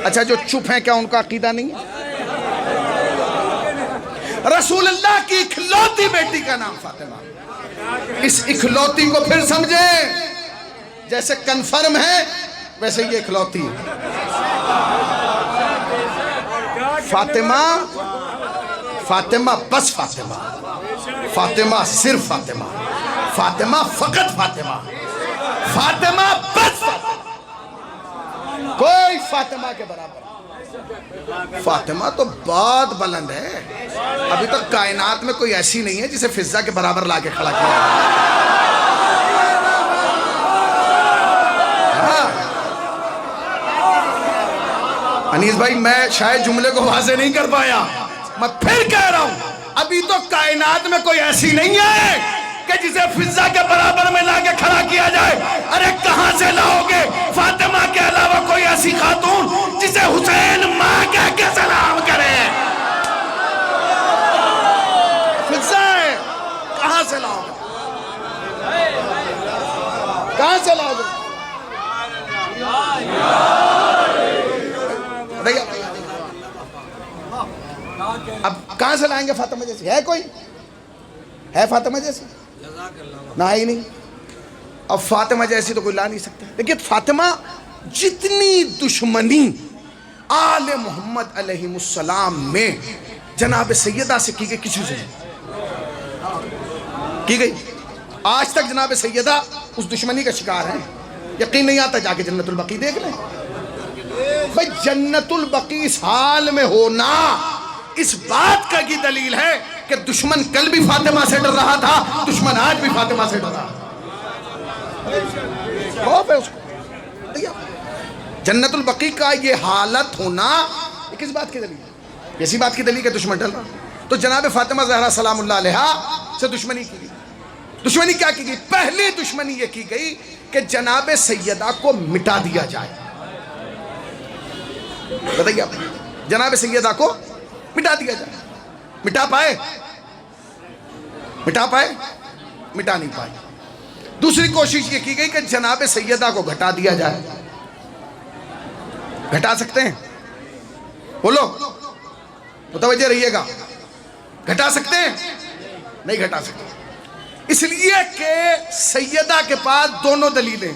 اچھا جو چپ ہیں کیا ان کا عقیدہ نہیں ہے؟ رسول اللہ کی اکلوتی بیٹی کا نام فاطمہ. اس اکلوتی کو پھر سمجھیں, جیسے کنفرم ہے ویسے یہ اکلوتی ہے. فاطمہ, فاطمہ بس فاطمہ. فاطمہ صرف فاطمہ، فاطمہ فقط فاطمہ، فاطمہ بس فاطمہ، کوئی فاطمہ کے برابر۔ فاطمہ تو بہت بلند ہے، ابھی تک کائنات میں کوئی ایسی نہیں ہے جسے فضا کے برابر لا کے کھڑا کیا۔ انیس بھائی میں شاید جملے کو واضح نہیں کر پایا، میں پھر کہہ رہا ہوں ابھی تو کائنات میں کوئی ایسی نہیں ہے کہ جسے فضا کے برابر میں لا کے کھڑا کیا جائے۔ ارے کہاں سے لاؤ گے فاطمہ کے علاوہ کوئی ایسی خاتون جسے حسین ماں کہہ کے سلام کرے؟ فضا ہے، کہاں سے لاؤ گے؟ کہاں سے لاؤ گے؟ اب کہاں سے لائیں گے فاطمہ جیسی؟ ہے کوئی؟ ہے فاطمہ جیسی؟ نہ ہی نہیں۔ اب فاطمہ جیسی تو کوئی لا نہیں سکتا۔ لیکن فاطمہ جتنی دشمنی آل محمد علیہ السلام میں جناب سیدہ سے کی گئی کسی سے کی گئی، آج تک جناب سیدہ اس دشمنی کا شکار ہیں۔ یقین نہیں آتا جا کے جنت البقیع دیکھ لیں بھائی، جنت البقیع اس حال میں ہونا اس بات کا کی دلیل ہے کہ دشمن کل بھی فاطمہ سے ڈر رہا تھا، دشمن آج بھی فاطمہ سے ڈر رہا خوف ہے اس کو۔ جنت البقیع کا یہ حالت ہونا یہ کس بات کی دلیل ہے؟ اسی بات کی دلیل کہ دشمن ڈر رہا۔ تو جناب فاطمہ زہرا سلام اللہ علیہا سے دشمنی کی گئی۔ دشمنی کیا کی گئی؟ پہلی دشمنی یہ کی گئی کہ جناب سیدہ کو مٹا دیا جائے۔ بتائیے آپ، جناب سیدہ کو مٹا دیا جائے۔ مٹا پائے؟ مٹا پائے؟ مٹا نہیں پائے۔ دوسری کوشش یہ کی گئی کہ جناب سیدہ کو گھٹا دیا جائے۔ گھٹا سکتے ہیں؟ بولو، متوجہ رہیے گا، گھٹا سکتے ہیں؟ نہیں گھٹا سکتے، اس لیے کہ سیدہ کے پاس دونوں دلیلیں،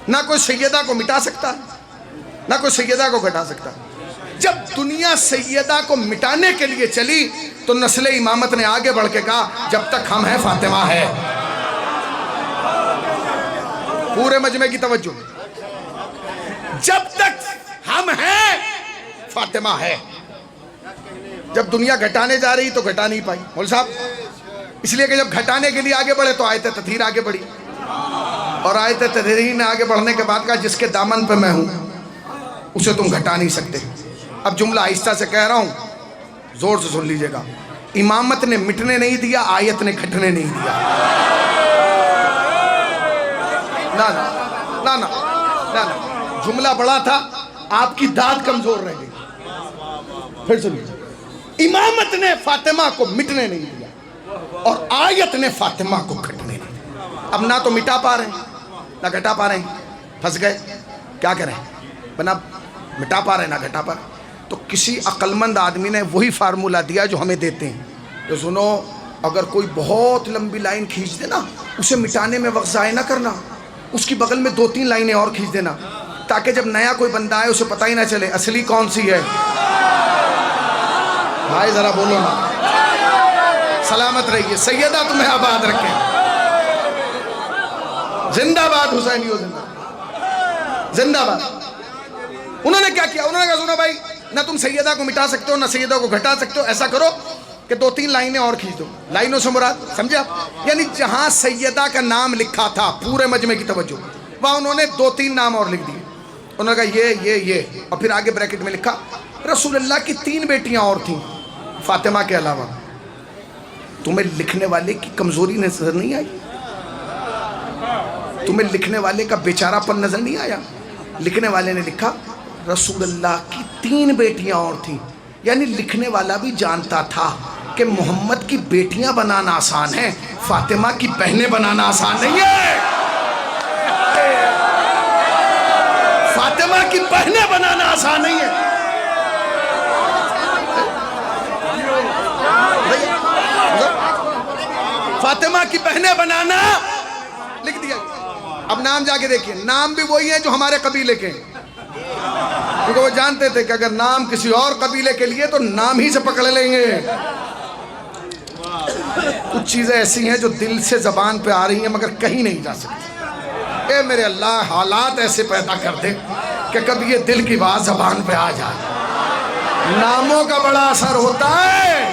نہ کوئی سیدہ کو مٹا سکتا نہ کوئی سیدہ کو گھٹا سکتا۔ جب دنیا سیدہ کو مٹانے کے لیے چلی تو نسل امامت نے آگے بڑھ کے کہا جب تک ہم ہیں فاطمہ ہے۔ پورے مجمع کی توجہ، جب تک ہم ہیں فاطمہ ہے۔ جب دنیا گھٹانے جا رہی تو گھٹا نہیں پائی مول صاحب، اس لیے کہ جب گھٹانے کے لیے آگے بڑھے تو آیت تطہیر آگے بڑھی، اور آیت تطہیر نے آگے بڑھنے کے بعد کہا جس کے دامن پہ میں ہوں اسے تم گھٹا نہیں سکتے۔ اب جملہ آہستہ سے کہہ رہا ہوں، زور سے سن لیجئے گا۔ امامت نے مٹنے نہیں دیا، آیت نے گھٹنے نہیں دیا۔ نہ جملہ بڑا تھا، آپ کی داد کمزور رہ گئی۔ پھر سنیے، امامت نے فاطمہ کو مٹنے نہیں دیا اور آیت نے فاطمہ کو گھٹنے نہیں دیا۔ اب نہ تو مٹا پا رہے ہیں نہ گھٹا پا رہے ہیں، پھنس گئے، کیا کریں؟ بنا مٹا پا رہے ہیں نہ گھٹا پا رہے ہیں۔ تو کسی عقلمند آدمی نے وہی فارمولہ دیا جو ہمیں دیتے ہیں کہ سنو، اگر کوئی بہت لمبی لائن کھینچ دے نا، اسے مٹانے میں وقت ضائع نہ کرنا، اس کی بغل میں 2-3 لائنیں اور کھینچ دینا، تاکہ جب نیا کوئی بندہ آئے اسے پتہ ہی نہ چلے اصلی کون سی ہے۔ بھائی ذرا بولو نا، سلامت رہیے، سیدہ تمہیں آباد رکھے، زندہ باد حسینیو، زندہ باد۔ انہوں نے کیا کیا؟ انہوں نے کہا سنو بھائی، نہ تم سیدہ کو مٹا سکتے ہو نہ سیدہ کو گھٹا سکتے ہو، ایسا کرو کہ 2-3 لائنیں اور کھینچ دو۔ لائنوں سے مراد سمجھے آپ؟ یعنی جہاں سیدہ کا نام لکھا تھا، پورے مجمع کی توجہ، وہاں انہوں نے 2-3 نام اور لکھ دیے۔ انہوں نے کہا یہ اور پھر آگے بریکٹ میں لکھا رسول اللہ کی 3 بیٹیاں اور تھیں فاطمہ کے علاوہ۔ تمہیں لکھنے والے کی کمزوری نظر نہیں آئی؟ تمہیں لکھنے والے کا بیچارہ پن نظر نہیں آیا؟ لکھنے والے نے لکھا رسول اللہ کی 3 بیٹیاں اور تھیں، یعنی لکھنے والا بھی جانتا تھا کہ محمد کی بیٹیاں بنانا آسان ہے، فاطمہ کی بہنیں بنانا آسان نہیں ہے۔ فاطمہ کی بہنیں بنانا آسان نہیں ہے۔ فاطمہ کی بہنیں بنانا لکھ دیا۔ اب نام جا کے دیکھیں، نام بھی وہی ہیں جو ہمارے قبیلے کے ہیں، کیونکہ وہ جانتے تھے کہ اگر نام کسی اور قبیلے کے لیے تو نام ہی سے پکڑ لیں گے۔ کچھ چیزیں ایسی ہیں جو دل سے زبان پہ آ رہی ہیں مگر کہیں نہیں جا سکتی. اے میرے اللہ حالات ایسے پیدا کر دے کہ کبھی یہ دل کی بات زبان پہ آ جائے. ناموں کا بڑا اثر ہوتا ہے.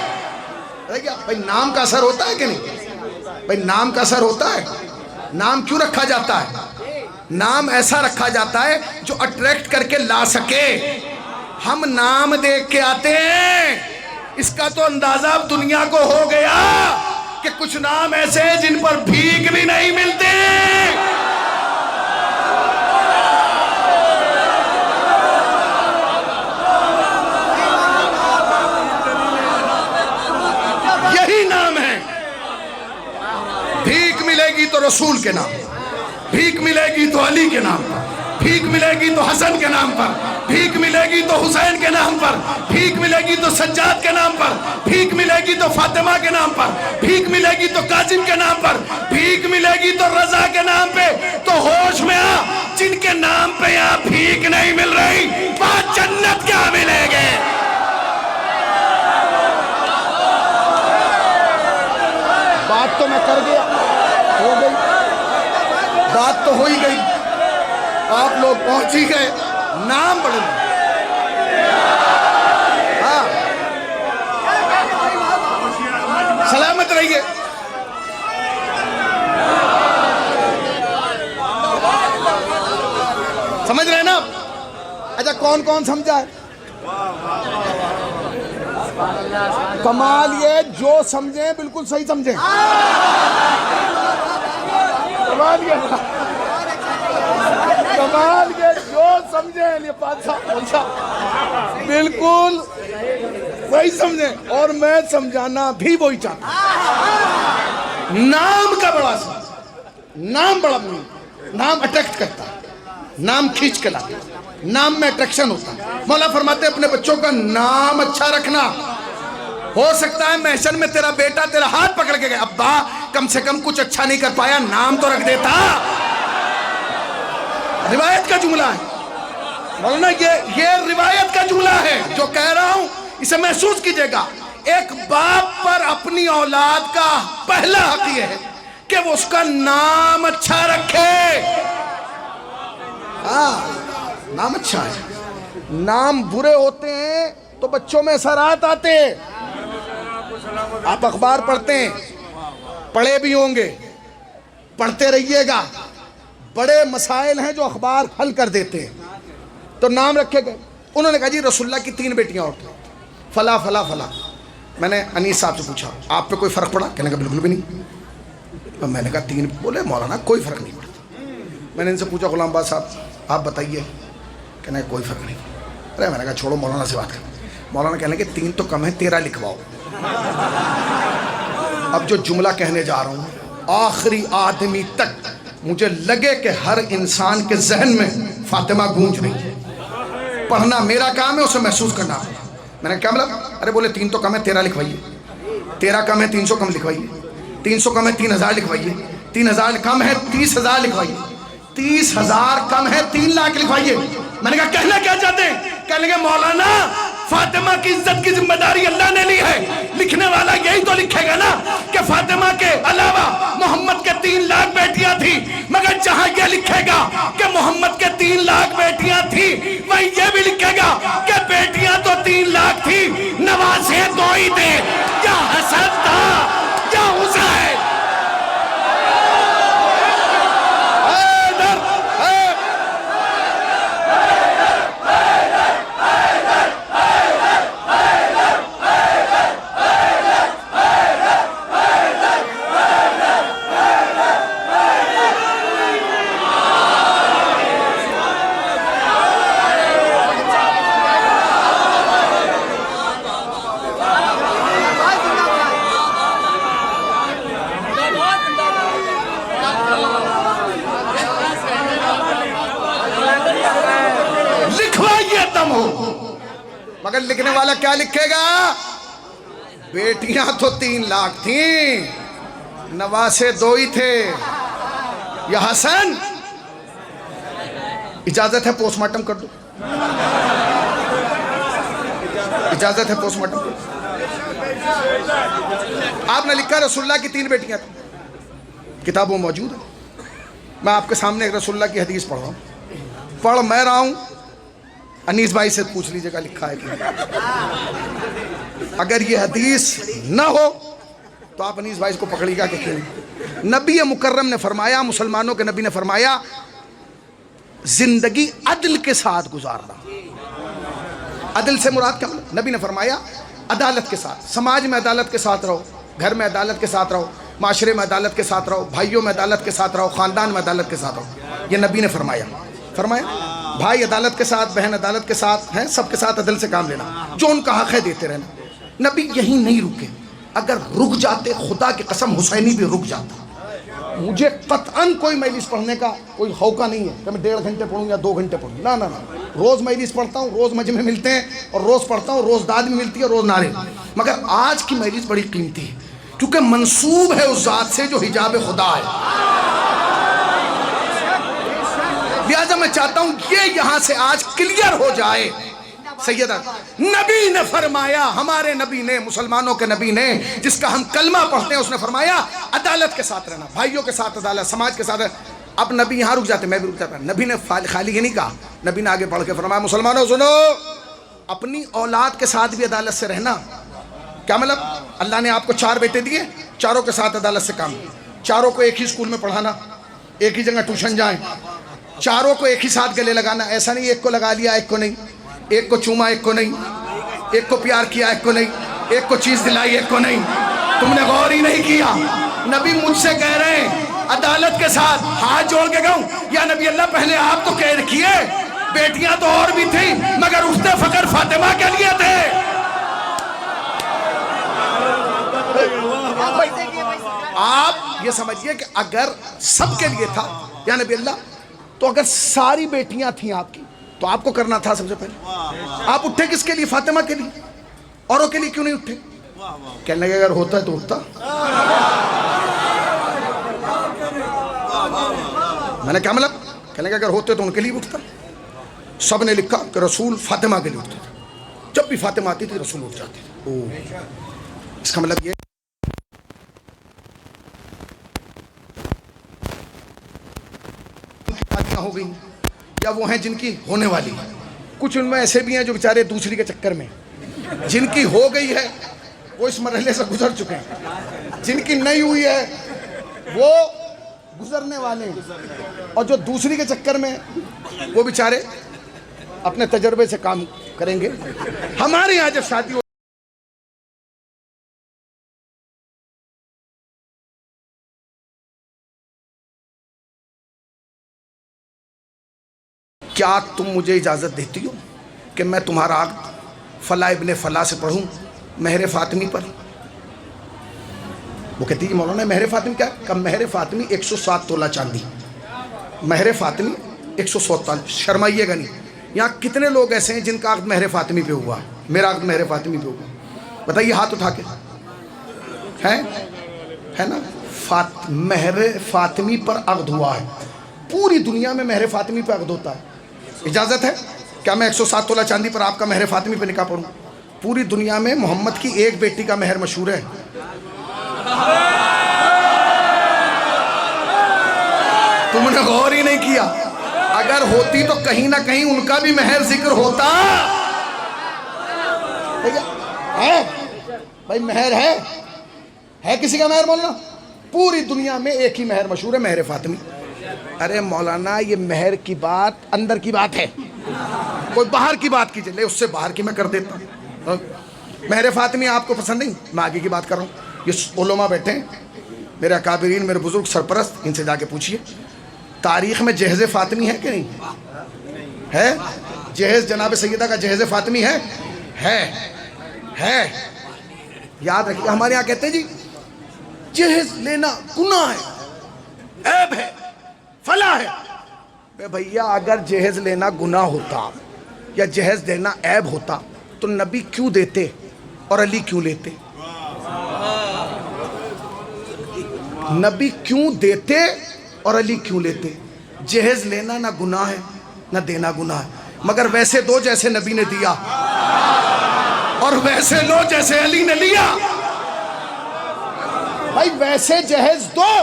بھائی نام کا اثر ہوتا ہے کہ نہیں؟ بھائی نام کا اثر ہوتا ہے. نام کیوں رکھا جاتا ہے؟ نام ایسا رکھا جاتا ہے جو اٹریکٹ کر کے لا سکے. ہم نام دیکھ کے آتے ہیں. اس کا تو اندازہ اب دنیا کو ہو گیا کہ کچھ نام ایسے ہیں جن پر بھیک بھی نہیں ملتے. یہی نام ہے. بھیک ملے گی تو رسول کے نام پر, بھیک ملے گی تو علی کے نام پر, بھیک ملے گی تو حسن کے نام پر, بھیک ملے گی تو حسین کے نام پر, بھیک ملے گی تو سجاد کے نام پر, بھیک ملے گی تو فاطمہ کے نام پر, بھیک ملے گی تو قاسم کے نام پر, بھیک ملے گی تو رضا کے نام پہ. تو ہوش میں آ, جن کے نام پہ یہاں بھیک نہیں مل رہی وہاں جنت کیا ملے گے. بات تو میں کر گیا, ہو گئی بات تو ہو ہی گئی, آپ لوگ پہنچ ہی گئے. نام بڑھے ہاں سلامت رہیے. سمجھ رہے ہیں نا؟ اچھا کون کون سمجھا ہے؟ کمال یہ جو سمجھیں بالکل صحیح سمجھیں. کمال یہ جو سمجھیں یہ بادشاہ بالکل وہی سمجھیں, اور میں سمجھانا بھی وہی چاہتا ہوں. نام کا بڑا اثر, نام بڑا مهم, نام اٹریکٹ کرتا ہے, نام کھینچ کے لاتا ہے, نام میں اٹریکشن ہوتا ہے. مولا فرماتے ہیں اپنے بچوں کا نام اچھا رکھنا. ہو سکتا ہے محشر میں تیرا بیٹا تیرا ہاتھ پکڑ کے گئے, ابا کم سے کم کچھ اچھا نہیں کر پایا, نام تو رکھ دیتا. روایت کا جملہ ہے مولانا, یہ روایت کا جملہ ہے جو کہہ رہا ہوں, اسے محسوس کیجئے گا. ایک باپ پر اپنی اولاد کا پہلا حق یہ ہے کہ وہ اس کا نام اچھا رکھے. نام اچھا ہے. نام برے ہوتے ہیں تو بچوں میں اثرات آتے. آپ اخبار پڑھتے ہیں, پڑھے بھی ہوں گے, پڑھتے رہیے گا. بڑے مسائل ہیں جو اخبار حل کر دیتے ہیں. تو نام رکھے گئے. انہوں نے کہا جی رسول اللہ کی 3 بیٹیاں اور تھیں, فلا فلا فلا. میں نے انیس صاحب سے پوچھا آپ پہ کوئی فرق پڑا؟ کہنے کا بالکل بھی نہیں. میں نے کہا 3, بولے مولانا کوئی فرق نہیں پڑتا. میں نے ان سے پوچھا غلام باز صاحب آپ بتائیے, کہنے کا کوئی فرق نہیں. ارے میں نے کہا چھوڑو مولانا سے بات کر. مولانا کہنے کہ 3 تو کم ہے, 13 لکھواؤ. اب جو جملہ کہنے جا رہا ہوں آخری آدمی تک مجھے لگے کہ ہر انسان کے ذہن میں فاطمہ گونج رہی ہے. پڑھنا میرا کام ہے, اسے محسوس کرنا. میں نے کیا مطلب؟ ارے بولے 3 تو کم ہے, 13 لکھوائیے. 13 کم ہے 300 کم لکھوائیے. 300 کم ہے 3000 لکھوائیے. 3000 کم ہے 30,000 لکھوائیے. 30,000 کم ہے 3 لاکھ لکھوائیے. میں نے کہا کہنا کیا چاہتے ہیں؟ کہنے لگے مولانا فاطمہ کی عزت کی ذمہ داری اللہ نے لی ہے. لکھنے والا یہی تو لکھے گا نا کہ فاطمہ کے علاوہ محمد کے 3 لاکھ بیٹیاں تھیں, مگر جہاں یہ لکھے گا کہ محمد کے 3 لاکھ بیٹیاں تھیں وہیں یہ بھی لکھے گا کہ بیٹیاں تو 3 لاکھ تھیں, نواسے 2 ہی تھے. یا حسن تھا یا حسین. مگر لکھنے والا کیا لکھے گا؟ بیٹیاں تو 3 لاکھ تھیں, نواسے 2 ہی تھے. یا حسن اجازت ہے پوسٹ مارٹم کر دو, اجازت ہے پوسٹ مارٹم کر دو. آپ نے لکھا رسول اللہ کی 3 بیٹیاں تھیں, کتابوں موجود ہے. میں آپ کے سامنے ایک رسول اللہ کی حدیث پڑھ رہا ہوں, پڑھ میں رہا ہوں, انیس بھائی سے پوچھ لیجئے گا لکھا ہے کہ اگر یہ حدیث نہ ہو تو آپ انیس بھائی کو پکڑی گا کہ کیوں. نبی مکرم نے فرمایا, مسلمانوں کے نبی نے فرمایا, زندگی عدل کے ساتھ گزارنا. عدل سے مراد کیا؟ نبی نے فرمایا عدالت کے ساتھ, سماج میں عدالت کے ساتھ رہو, گھر میں عدالت کے ساتھ رہو, معاشرے میں عدالت کے ساتھ رہو, بھائیوں میں عدالت کے ساتھ رہو, خاندان میں عدالت کے ساتھ رہو. یہ نبی نے فرمایا. بھائی عدالت کے ساتھ, بہن عدالت کے ساتھ ہیں, سب کے ساتھ عدل سے کام لینا, جو ان کا حق ہے دیتے رہنا. نبی یہیں نہیں رکے, اگر رک جاتے خدا کی قسم حسینی بھی رک جاتا. مجھے قطعاً کوئی مجلس پڑھنے کا کوئی ہوکا نہیں ہے کہ میں 1.5 گھنٹے پڑھوں یا 2 گھنٹے پڑھوں, نہ. روز مجلس پڑھتا ہوں, روز مجمع ملتے ہیں, اور روز پڑھتا ہوں, روز داد بھی ملتی ہے, روز نعرے. مگر آج کی مجلس بڑی قیمتی ہے کیونکہ منسوب ہے اس ذات سے جو حجاب خدا ہے. لہذا میں چاہتا ہوں یہ یہاں سے آج کلیئر ہو جائے. سیدہ نبی نے فرمایا, ہمارے نبی نے, مسلمانوں کے نبی نے, جس کا ہم کلمہ پڑھتے ہیں, اس نے فرمایا عدالت کے ساتھ رہنا, بھائیوں کے ساتھ عدالت, سماج کے ساتھ. اب نبی یہاں رک جاتے, میں بھی رک جاتا. نبی نے خالی یہ نہیں کہا, نبی نے آگے پڑھ کے فرمایا مسلمانوں سنو, اپنی اولاد کے ساتھ بھی عدالت سے رہنا. کیا مطلب؟ اللہ نے آپ کو 4 بیٹے دیے, چاروں کے ساتھ عدالت سے کام, چاروں کو ایک ہی اسکول میں پڑھانا, ایک ہی جگہ ٹیوشن جائیں, چاروں کو ایک ہی ساتھ گلے لگانا. ایسا نہیں ایک کو لگا لیا ایک کو نہیں, ایک کو چوما ایک کو نہیں, ایک کو پیار کیا ایک کو نہیں, ایک کو چیز دلائی ایک کو نہیں. تم نے غور ہی نہیں کیا. نبی مجھ سے کہہ رہے ہیں عدالت کے ساتھ, ہاتھ جوڑ کے کہوں یا نبی اللہ پہلے آپ تو قید کیے, بیٹیاں تو اور بھی تھیں مگر اٹھتے فقر فاطمہ کے لیے تھے. آپ یہ سمجھئے کہ اگر سب کے لیے تھا یا نبی اللہ, تو اگر ساری بیٹیاں تھیں آپ کی تو آپ کو کرنا تھا سب سے پہلے. آپ اٹھے کس کے لیے؟ فاطمہ کے لیے. اوروں کے لیے کیوں نہیں اٹھے؟ کہنے لگے اگر ہوتا ہے تو اٹھتا. میں نے کیا مطلب؟ کہنے لگے اگر ہوتے تو ان کے لیے اٹھتا. سب نے لکھا کہ رسول فاطمہ کے لیے اٹھتے تھے, جب بھی فاطمہ آتی تھی رسول اٹھ جاتے تھے. اس کا مطلب یہ ہو گئی یا وہ ہیں جن کی ہونے والی. کچھ ان میں ایسے بھی ہیں جو بیچارے دوسری کے چکر میں, جن کی ہو گئی ہے وہ اس مرحلے سے گزر چکے ہیں, جن کی نہیں ہوئی ہے وہ گزرنے والے ہیں, اور جو دوسری کے چکر میں وہ بیچارے اپنے تجربے سے کام کریں گے. ہمارے یہاں جب شادی ہو کیا تم مجھے اجازت دیتی ہو کہ میں تمہارا عقد فلاں ابن فلاں سے پڑھوں مہر فاطمی پر؟ وہ کہتی ہے مولانا مہر فاطمی کیا؟ کہ مہر فاطمی 107 تولہ چاندی. مہر فاطمی 107 تولہ. شرمائیے گا نہیں, یہاں کتنے لوگ ایسے ہیں جن کا عقد مہر فاطمی پہ ہوا؟ میرا عقد مہر فاطمی پہ ہوا, بتائیے ہاتھ اٹھا کے. ہے نا؟ مہر فاطمی پر عقد ہوا ہے. پوری دنیا میں مہر فاطمی پہ عقد ہوتا ہے. اجازت ہے کیا میں 107 تولہ چاندی پر آپ کا مہر فاطمی پہ نکاح پڑھوں؟ پوری دنیا میں محمد کی ایک بیٹی کا مہر مشہور ہے. تم نے غور ہی نہیں کیا. اگر ہوتی تو کہیں نہ کہیں ان کا بھی مہر ذکر ہوتا. بھائی مہر ہے کسی کا مہر مولانا؟ پوری دنیا میں ایک ہی مہر مشہور ہے, مہر فاطمی. ارے مولانا یہ مہر کی بات اندر کی بات ہے, کوئی باہر کی بات کیجئے. لے اس سے باہر کی میں کر دیتا ہوں. مہر فاطمی آپ کو پسند نہیں, میں آگے کی بات کر رہا ہوں. یہ علماء بیٹھے ہیں میرے اکابرین, میرے بزرگ سرپرست, ان سے جا کے پوچھئے تاریخ میں جہیز فاطمی ہے کہ نہیں ہے؟ جہیز جناب سیدہ کا جہیز فاطمی ہے. یاد رکھیے ہمارے یہاں کہتے ہیں جی جہیز لینا گناہ ہے, عیب ہے, فلاں ہے. بھئییا اگر جہیز لینا گناہ ہوتا یا جہیز دینا عیب ہوتا تو نبی کیوں دیتے اور علی کیوں لیتے؟ نبی کیوں دیتے اور علی کیوں لیتے؟ جہیز لینا نہ گناہ ہے نہ دینا گناہ ہے, مگر ویسے دو جیسے نبی نے دیا اور ویسے لو جیسے علی نے لیا. بھائی ویسے جہیز دو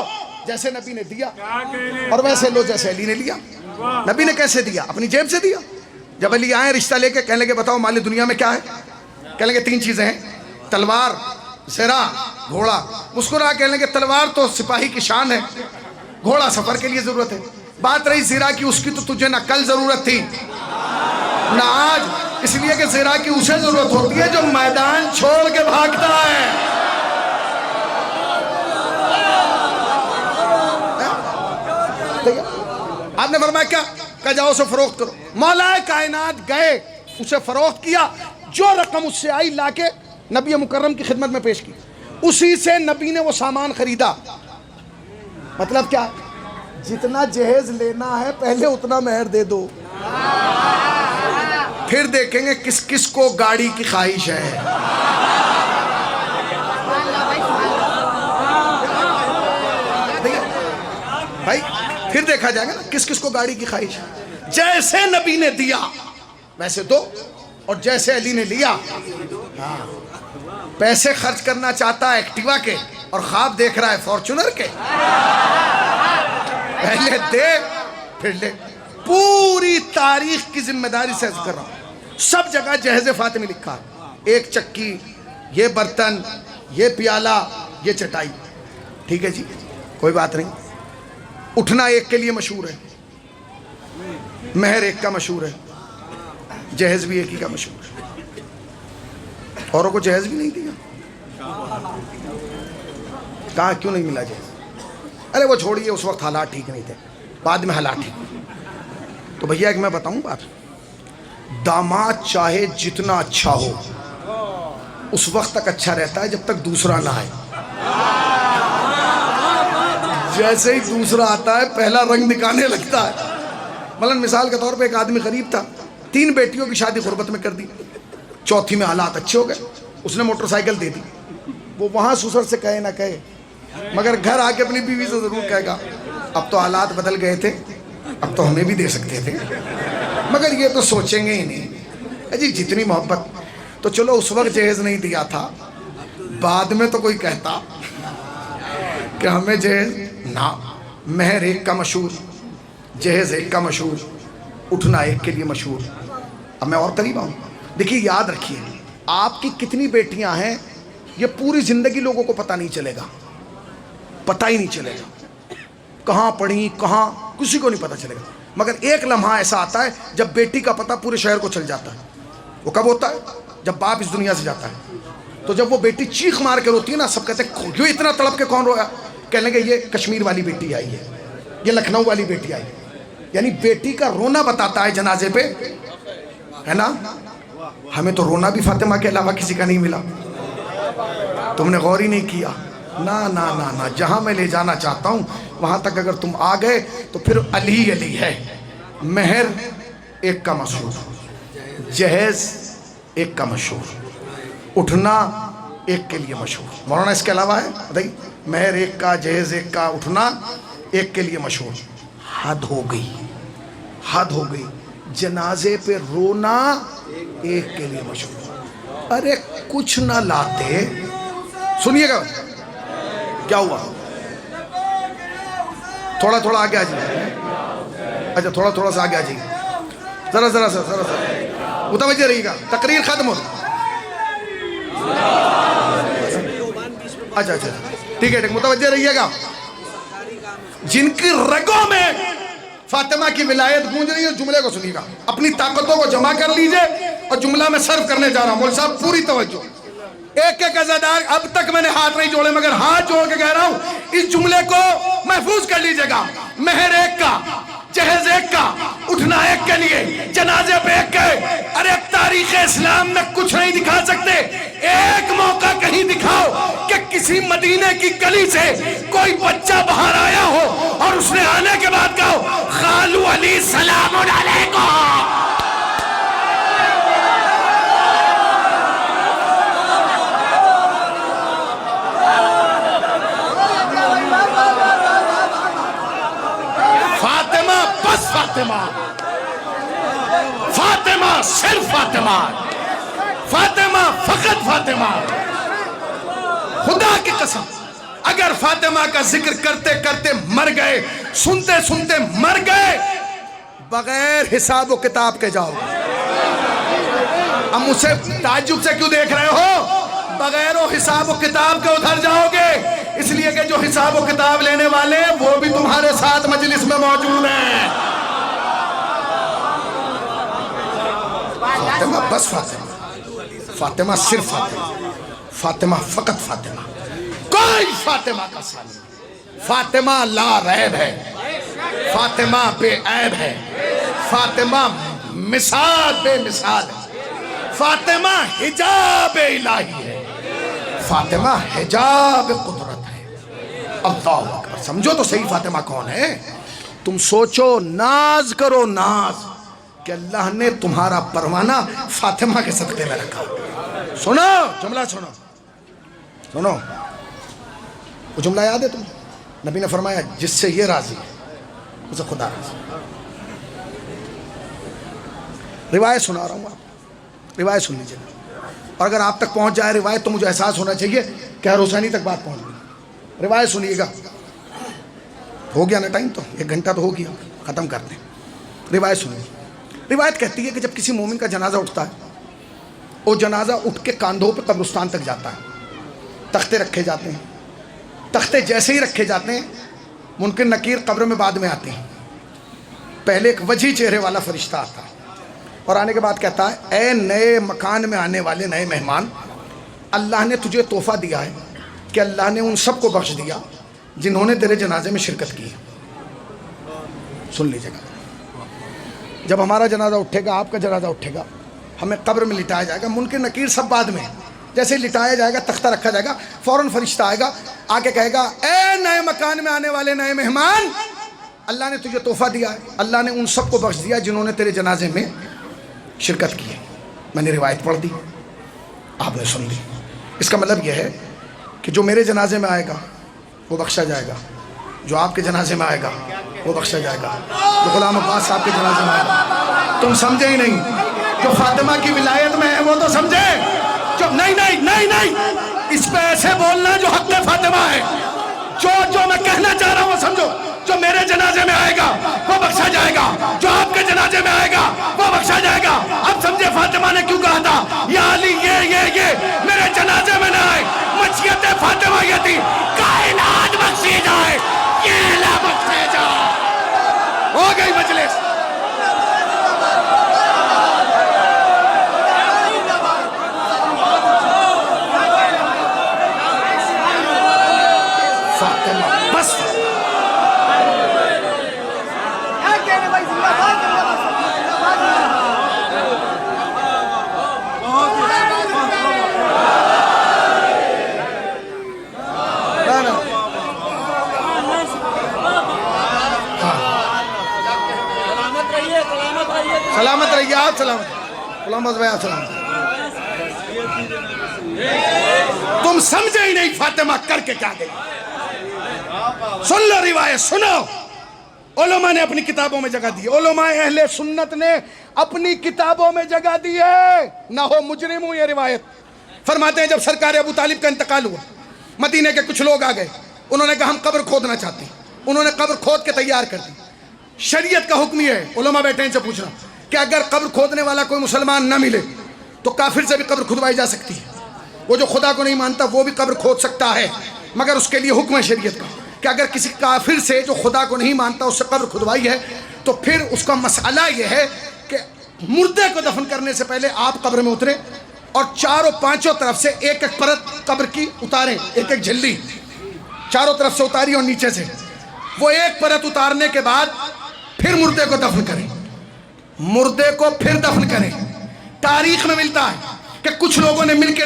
جیسے نبی نے دیا, اور ویسے لو جیسے علی نے لیا. نبی نے کیسے دیا؟ اپنی جیب سے دیا. جب علی آئے رشتہ لے کے, کہنے لگے بتاؤ مال دنیا میں کیا ہے؟ کہنے لگے 3 چیزیں ہیں, تلوار, زرہ, گھوڑا. مسکرا کہنے لگے تلوار تو سپاہی کی شان ہے, گھوڑا سفر کے لیے ضرورت ہے. بات رہی زرہ کی, اس کی تو تجھے نہ کل ضرورت تھی نہ آج, اس لیے کہ زرہ کی اسے ضرورت ہوتی ہے جو میدان چھوڑ کے بھاگتا ہے. آپ نے فرمایا کیا؟ کہ جاؤ اسے فروخت کرو. مولا کائنات گئے, اسے فروخت کیا, جو رقم اس سے آئی لا کے نبی مکرم کی خدمت میں پیش کی, اسی سے نبی نے وہ سامان خریدا. مطلب کیا؟ جتنا جہیز لینا ہے پہلے اتنا مہر دے دو, پھر دیکھیں گے کس کس کو گاڑی کی خواہش ہے. بھائی پھر دیکھا جائے گا نا کس کس کو گاڑی کی خواہش ہے. جیسے نبی نے دیا ویسے دو, اور جیسے علی نے لیا. پیسے خرچ کرنا چاہتا ہے ایکٹیوا کے اور خواب دیکھ رہا ہے فارچونر کے, پہلے دے پھر لے. پوری تاریخ کی ذمہ داری سے عرض کر رہا ہوں, سب جگہ جہیز فاطمی لکھا ہے. ایک چکی, یہ برتن, یہ پیالہ, یہ چٹائی. ٹھیک ہے جی, کوئی بات نہیں. اٹھنا ایک کے لیے مشہور ہے, مہر ایک کا مشہور ہے, جہیز بھی ایک ہی کا مشہور ہے. اوروں کو جہیز بھی نہیں دیا. کہا کیوں نہیں ملا جہیز؟ ارے وہ چھوڑیے, اس وقت حالات ٹھیک نہیں تھے, بعد میں حالات ٹھیک. تو بھیا ایک میں بتاؤں بات, داماد چاہے جتنا اچھا ہو اس وقت تک اچھا رہتا ہے جب تک دوسرا نہ آئے. جیسے ہی دوسرا آتا ہے پہلا رنگ دکھانے لگتا ہے. مثلا مثال کے طور پہ ایک آدمی غریب تھا, 3 بیٹیوں کی شادی غربت میں کر دی, چوتھی میں حالات اچھے ہو گئے, اس نے موٹر سائیکل دے دی. وہ وہاں سسر سے کہے نہ کہے مگر گھر آ کے اپنی بیوی سے ضرور کہے گا اب تو حالات بدل گئے تھے, اب تو ہمیں بھی دے سکتے تھے, مگر یہ تو سوچیں گے ہی نہیں. جی جتنی محبت, تو چلو اس وقت جہیز نہیں دیا تھا, بعد میں تو کوئی کہتا کہ ہمیں جہیز نہ. مہر ایک کا مشہور, جہیز ایک کا مشہور, اٹھنا ایک کے لیے مشہور. اب میں اور قریب آؤں. دیکھیے یاد رکھیے, آپ کی کتنی بیٹیاں ہیں یہ پوری زندگی لوگوں کو پتہ نہیں چلے گا, پتہ ہی نہیں چلے گا. کہاں پڑھی کہاں کسی کو نہیں پتہ چلے گا. مگر ایک لمحہ ایسا آتا ہے جب بیٹی کا پتہ پورے شہر کو چل جاتا ہے. وہ کب ہوتا ہے؟ جب باپ اس دنیا سے جاتا ہے. تو جب وہ بیٹی چیخ مار کے روتی ہے نا, سب کہتے ہیں کیوں اتنا تڑپ کے کون رویا؟ کہنے لگے یہ کشمیر والی بیٹی آئی ہے, یہ لکھنؤ والی بیٹی آئی ہے. یعنی بیٹی کا رونا بتاتا ہے جنازے پہ, ہے نا. ہمیں تو رونا بھی فاطمہ کے علاوہ کسی کا نہیں ملا. تم نے غور ہی نہیں کیا. نا نا نا نا, جہاں میں لے جانا چاہتا ہوں وہاں تک اگر تم آ گئے تو پھر علی علی ہے. مہر ایک کا مشہور, جہیز ایک کا مشہور, اٹھنا ایک کے لیے مشہور. مولانا اس کے علاوہ ہے بتائیے؟ مہر ایک کا, جہیز ایک کا, اٹھنا ایک کے لیے مشہور. حد ہو گئی, حد ہو گئی. جنازے پہ رونا ایک کے لیے مشہور. ارے کچھ نہ لاتے. سنیے گا کیا ہوا, تھوڑا تھوڑا آگے آ جائیے. اچھا تھوڑا تھوڑا سا آگے آ جائیے, ذرا ذرا سا ذرا سا متوجہ رہیے گا, تقریر ختم ہو. اچھا اچھا ٹھیک ہے, ٹھیک, متوجہ رہیے گا. جن کی رگوں میں فاطمہ کی ولایت گونج رہی ہے, جملے کو سنیے گا. اپنی طاقتوں کو جمع کر لیجئے اور جملہ میں سرو کرنے جا رہا ہوں. مول صاحب پوری توجہ, ایک ایک عزادار. اب تک میں نے ہاتھ نہیں جوڑے مگر ہاتھ جوڑ کے کہہ رہا ہوں اس جملے کو محفوظ کر لیجئے گا. مہر ایک کا, جہیز ایک کا, اٹھنا ایک کے لیے, جنازے پہ ایک کے. ارے تاریخ اسلام میں کچھ نہیں دکھا سکتے, ایک موقع کہیں دکھاؤ کہ کسی مدینے کی گلی سے کوئی بچہ باہر آیا ہو اور اس نے آنے کے بعد کہا خالو علی سلام علیکم. فاطمہ بس فاطمہ, فاطمہ صرف فاطمہ. فاطمہ، فقط فاطمہ. خدا کی قسم اگر فاطمہ کا ذکر کرتے کرتے مر گئے، سنتے سنتے مر گئے، بغیر حساب و کتاب کے جاؤ گے. اب مجھ سے تعجب سے کیوں دیکھ رہے ہو؟ بغیر و حساب و کتاب کے ادھر جاؤ گے، اس لیے کہ جو حساب و کتاب لینے والے وہ بھی تمہارے ساتھ مجلس میں موجود ہیں. فاطمہ، بس فاطمہ، فاطمہ صرف فاطمہ، فاطمہ فقط فاطمہ، کوئی فاطمہ کا ثانی. فاطمہ لا ریب ہے، فاطمہ بے عیب ہے، فاطمہ مثال بے مثال ہے، فاطمہ حجاب الہی ہے، فاطمہ حجاب قدرت ہے. اللہ اکبر. سمجھو تو صحیح فاطمہ کون ہے. تم سوچو، ناز کرو ناز کہ اللہ نے تمہارا پروانہ فاطمہ کے صدقے میں رکھا. سنو جملہ، سنو سنو، وہ جملہ یاد ہے تمہیں؟ نبی نے فرمایا جس سے یہ راضی ہے اسے خدا راضی. روایت سنا رہا ہوں آپ، روایت سن لیجیے، اور اگر آپ تک پہنچ جائے روایت تو مجھے احساس ہونا چاہیے کہ ہر حسینی تک بات پہنچ گئی. روایت سنیے گا. ہو گیا نا ٹائم؟ تو 1 گھنٹہ تو ہو گیا، ختم کرتے ہیں. روایت سنیے. روایت کہتی ہے کہ جب کسی مومن کا جنازہ اٹھتا ہے، وہ جنازہ اٹھ کے کاندھوں پہ قبرستان تک جاتا ہے. تختے رکھے جاتے ہیں. تختے جیسے ہی رکھے جاتے ہیں، منکر نکیر قبر میں بعد میں آتے ہیں. پہلے ایک وجھی چہرے والا فرشتہ آتا ہے اور آنے کے بعد کہتا ہے اے نئے مکان میں آنے والے نئے مہمان، اللہ نے تجھے تحفہ دیا ہے کہ اللہ نے ان سب کو بخش دیا جنہوں نے تیرے جنازے میں شرکت کی. سن لیجیے گا. جب ہمارا جنازہ اٹھے گا، آپ کا جنازہ اٹھے گا، ہمیں قبر میں لٹایا جائے گا. منکر نکیر سب بعد میں. جیسے لٹایا جائے گا، تختہ رکھا جائے گا، فوراً فرشتہ آئے گا، آ کے کہے گا اے نئے مکان میں آنے والے نئے مہمان، اللہ نے تجھے تحفہ دیا ہے، اللہ نے ان سب کو بخش دیا جنہوں نے تیرے جنازے میں شرکت کی ہے. میں نے روایت پڑھ دی، آپ نے سن لی. اس کا مطلب یہ ہے کہ جو میرے جنازے میں آئے گا وہ بخشا جائے گا، جو آپ کے جنازے میں آئے گا وہ بخشا جائے گا، جو غلام عباس صاحب کے جنازے میں آئے گا. تم سمجھے ہی نہیں. جو فاطمہ کی ولایت میں ہے وہ تو سمجھے. جو نہیں نہیں نہیں نہیں، اس پہ ایسے بولنا جو حق فاطمہ ہے. جو میں کہنا چاہ رہا ہوں وہ سمجھو. جو میرے جنازے میں آئے گا وہ بخشا جائے گا، جو آپ کے جنازے میں آئے گا وہ بخشا جائے گا. اب سمجھے فاطمہ نے کیوں کہا تھا یا علی یہ میرے جنازے میں نہ آئے. مشیت فاطمہ یہ تھی کائنات بخشی جائے، یہ نہ بخشے جائے. ہو گئی مجلس. فاطمہ بس. سلامت رہیے آپ. سلامت سلامت بھائی آپ. سلامت. تم سمجھے ہی نہیں فاطمہ کر کے کیا گئی. سن لو روایت، سنو. علماء نے اپنی کتابوں میں جگہ دی، علماء اہل سنت نے اپنی کتابوں میں جگہ دی ہے. نہ ہو مجرم ہوں. یہ روایت فرماتے ہیں جب سرکار ابو طالب کا انتقال ہوا، مدینے کے کچھ لوگ آ گئے، انہوں نے کہا ہم قبر کھودنا چاہتے ہیں. انہوں نے قبر کھود کے تیار کر دی. شریعت کا حکم یہ ہے، علماء بیٹھے ان سے پوچھنا کہ اگر قبر کھودنے والا کوئی مسلمان نہ ملے تو کافر سے بھی قبر کھدوائی جا سکتی ہے. وہ جو خدا کو نہیں مانتا وہ بھی قبر کھود سکتا ہے، مگر اس کے لیے حکم ہے شریعت کا کہ اگر کسی کافر سے جو خدا کو نہیں مانتا اس سے قبر کھدوائی ہے تو پھر اس کا مسئلہ یہ ہے کہ مردے کو دفن کرنے سے پہلے آپ قبر میں اتریں اور چاروں پانچوں طرف سے ایک ایک پرت قبر کی اتاریں. ایک ایک جھلی چاروں طرف سے اتاری اور نیچے سے وہ ایک پرت اتارنے کے بعد پھر مردے کو دفن کریں. مردے کو پھر دفن کریں. تاریخ میں ملتا ہے کہ کچھ لوگوں نے مل کے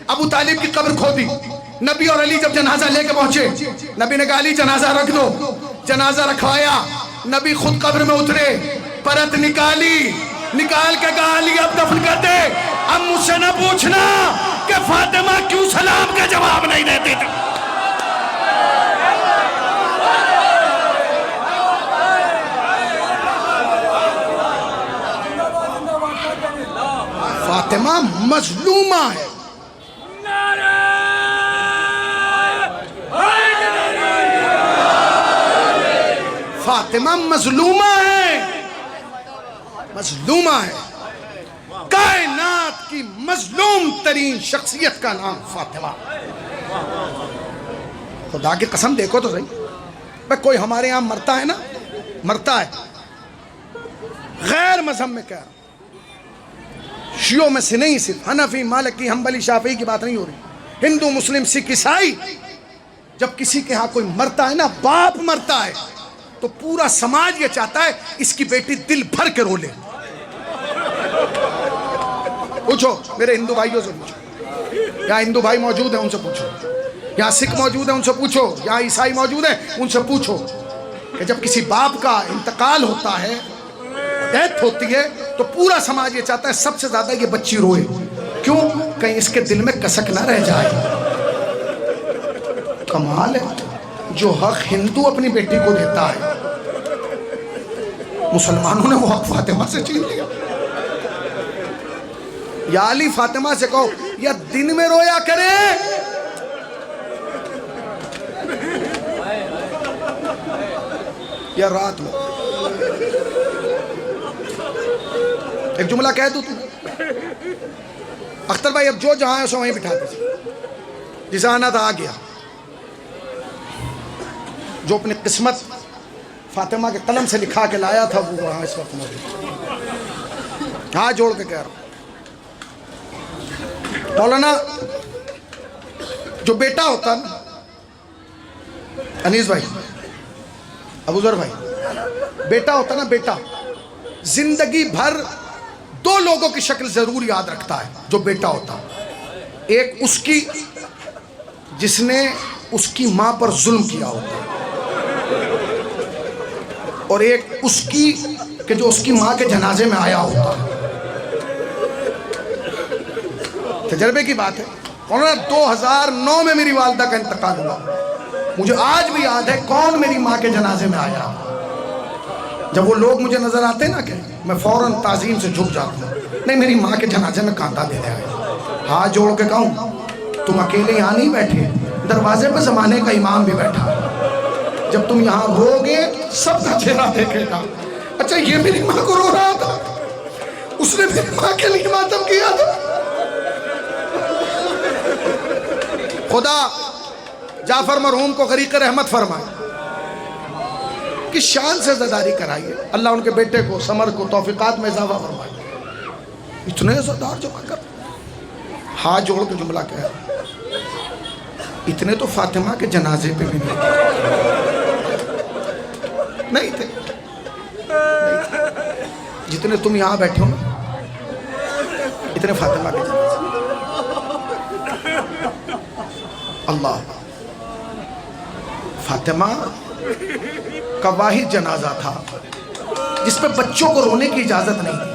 ابو طالب کی قبر کھودی. نبی اور علی جب جنازہ لے کے پہنچے، نبی نے کہا علی جنازہ رکھ دو. جنازہ رکھوایا. نبی خود قبر میں اترے، پرت نکالی، نکال کے کہا علی اب دفن کر دے. اب مجھ سے نہ پوچھنا کہ فاطمہ کیوں سلام کا جواب نہیں دیتی تھی. فاطمہ مظلومہ ہے. فاطمہ مظلومہ ہے، مظلومہ ہے. کائنات کی مظلوم ترین شخصیت کا نام فاطمہ. خدا کی قسم دیکھو تو صحیح، بھئی کوئی ہمارے یہاں مرتا ہے نا، مرتا ہے، غیر مذہب میں کہہ رہا ہوں، شیعوں میں سے نہیں، صرف حنفی مالکی حنبلی شافعی کی بات نہیں ہو رہی، ہندو مسلم سکھ عیسائی، جب کسی کے ہاں کوئی مرتا ہے نا، باپ مرتا ہے، تو پورا سماج یہ چاہتا ہے اس کی بیٹی دل بھر کے رو لے. پوچھو میرے ہندو بھائیوں سے، پوچھو یہاں ہندو بھائی موجود ہیں ان سے پوچھو، یہاں سکھ موجود ہیں ان سے پوچھو، یہاں عیسائی موجود ہیں ان سے پوچھو کہ جب کسی باپ کا انتقال ہوتا ہے، ڈیتھ ہوتی ہے، تو پورا سماج یہ چاہتا ہے سب سے زیادہ یہ بچی روئے. کیوں؟ کہیں اس کے دل میں کسک نہ رہ جائے. کمال ہے، جو حق ہندو اپنی بیٹی کو دیتا ہے، مسلمانوں نے وہ حق فاطمہ سے چھین لیا. یا علی فاطمہ سے کہو یا دن میں رویا کرے، یا رات میں. ایک جملہ کہہ دوں تم، اختر بھائی اب جو جہاں ہے اسے وہیں بٹھا دیجیے، جسے آنا تھا آ گیا. جو اپنی قسمت فاطمہ کے قلم سے لکھا کے لایا تھا وہ وہاں اس وقت موجود. ہاں جوڑ کے کہہ رہا ہوں مولانا، جو بیٹا ہوتا نا، انیس بھائی، ابو ذر بھائی، بیٹا ہوتا نا، بیٹا زندگی بھر دو لوگوں کی شکل ضرور یاد رکھتا ہے. جو بیٹا ہوتا، ایک اس کی جس نے اس کی ماں پر ظلم کیا ہوتا، اور ایک اس کی کہ جو اس کی ماں کے جنازے میں آیا ہوتا. تجربے کی بات ہے. 2009 میں میری والدہ کا انتقال ہوا، مجھے آج بھی یاد ہے کون میری ماں کے جنازے میں آیا. جب وہ لوگ مجھے نظر آتے نا کہ میں فوراً تعظیم سے جھک جاتا ہوں. نہیں، میری ماں کے جنازے میں کانٹا دے دے آئے. ہاتھ جوڑ کے کہوں تم اکیلے یہاں نہیں بیٹھے، دروازے پہ زمانے کا امام بھی بیٹھا. جب تم یہاں رو گے سب کا چہرہ دیکھے گا، اچھا یہ میری ماں کو رو رہا تھا، اس نے میری ماں کے لیے ماتم کیا تھا. خدا جعفر مرحوم کو غریق رحمت فرمائے، کہ شان سے زداری کرائیے. اللہ ان کے بیٹے کو سمر کو توفیقات میں اضافہ فرمائے. اتنے زدار جمع کر، ہاتھ جوڑ کے جملہ کہہ رہا ہوں، اتنے تو فاطمہ کے جنازے پہ بھی نہیں تھے جتنے تم یہاں بیٹھے ہو نا، اتنے فاطمہ کے جنازے. اللہ، فاطمہ کا واحد جنازہ تھا جس پہ بچوں کو رونے کی اجازت نہیں تھی.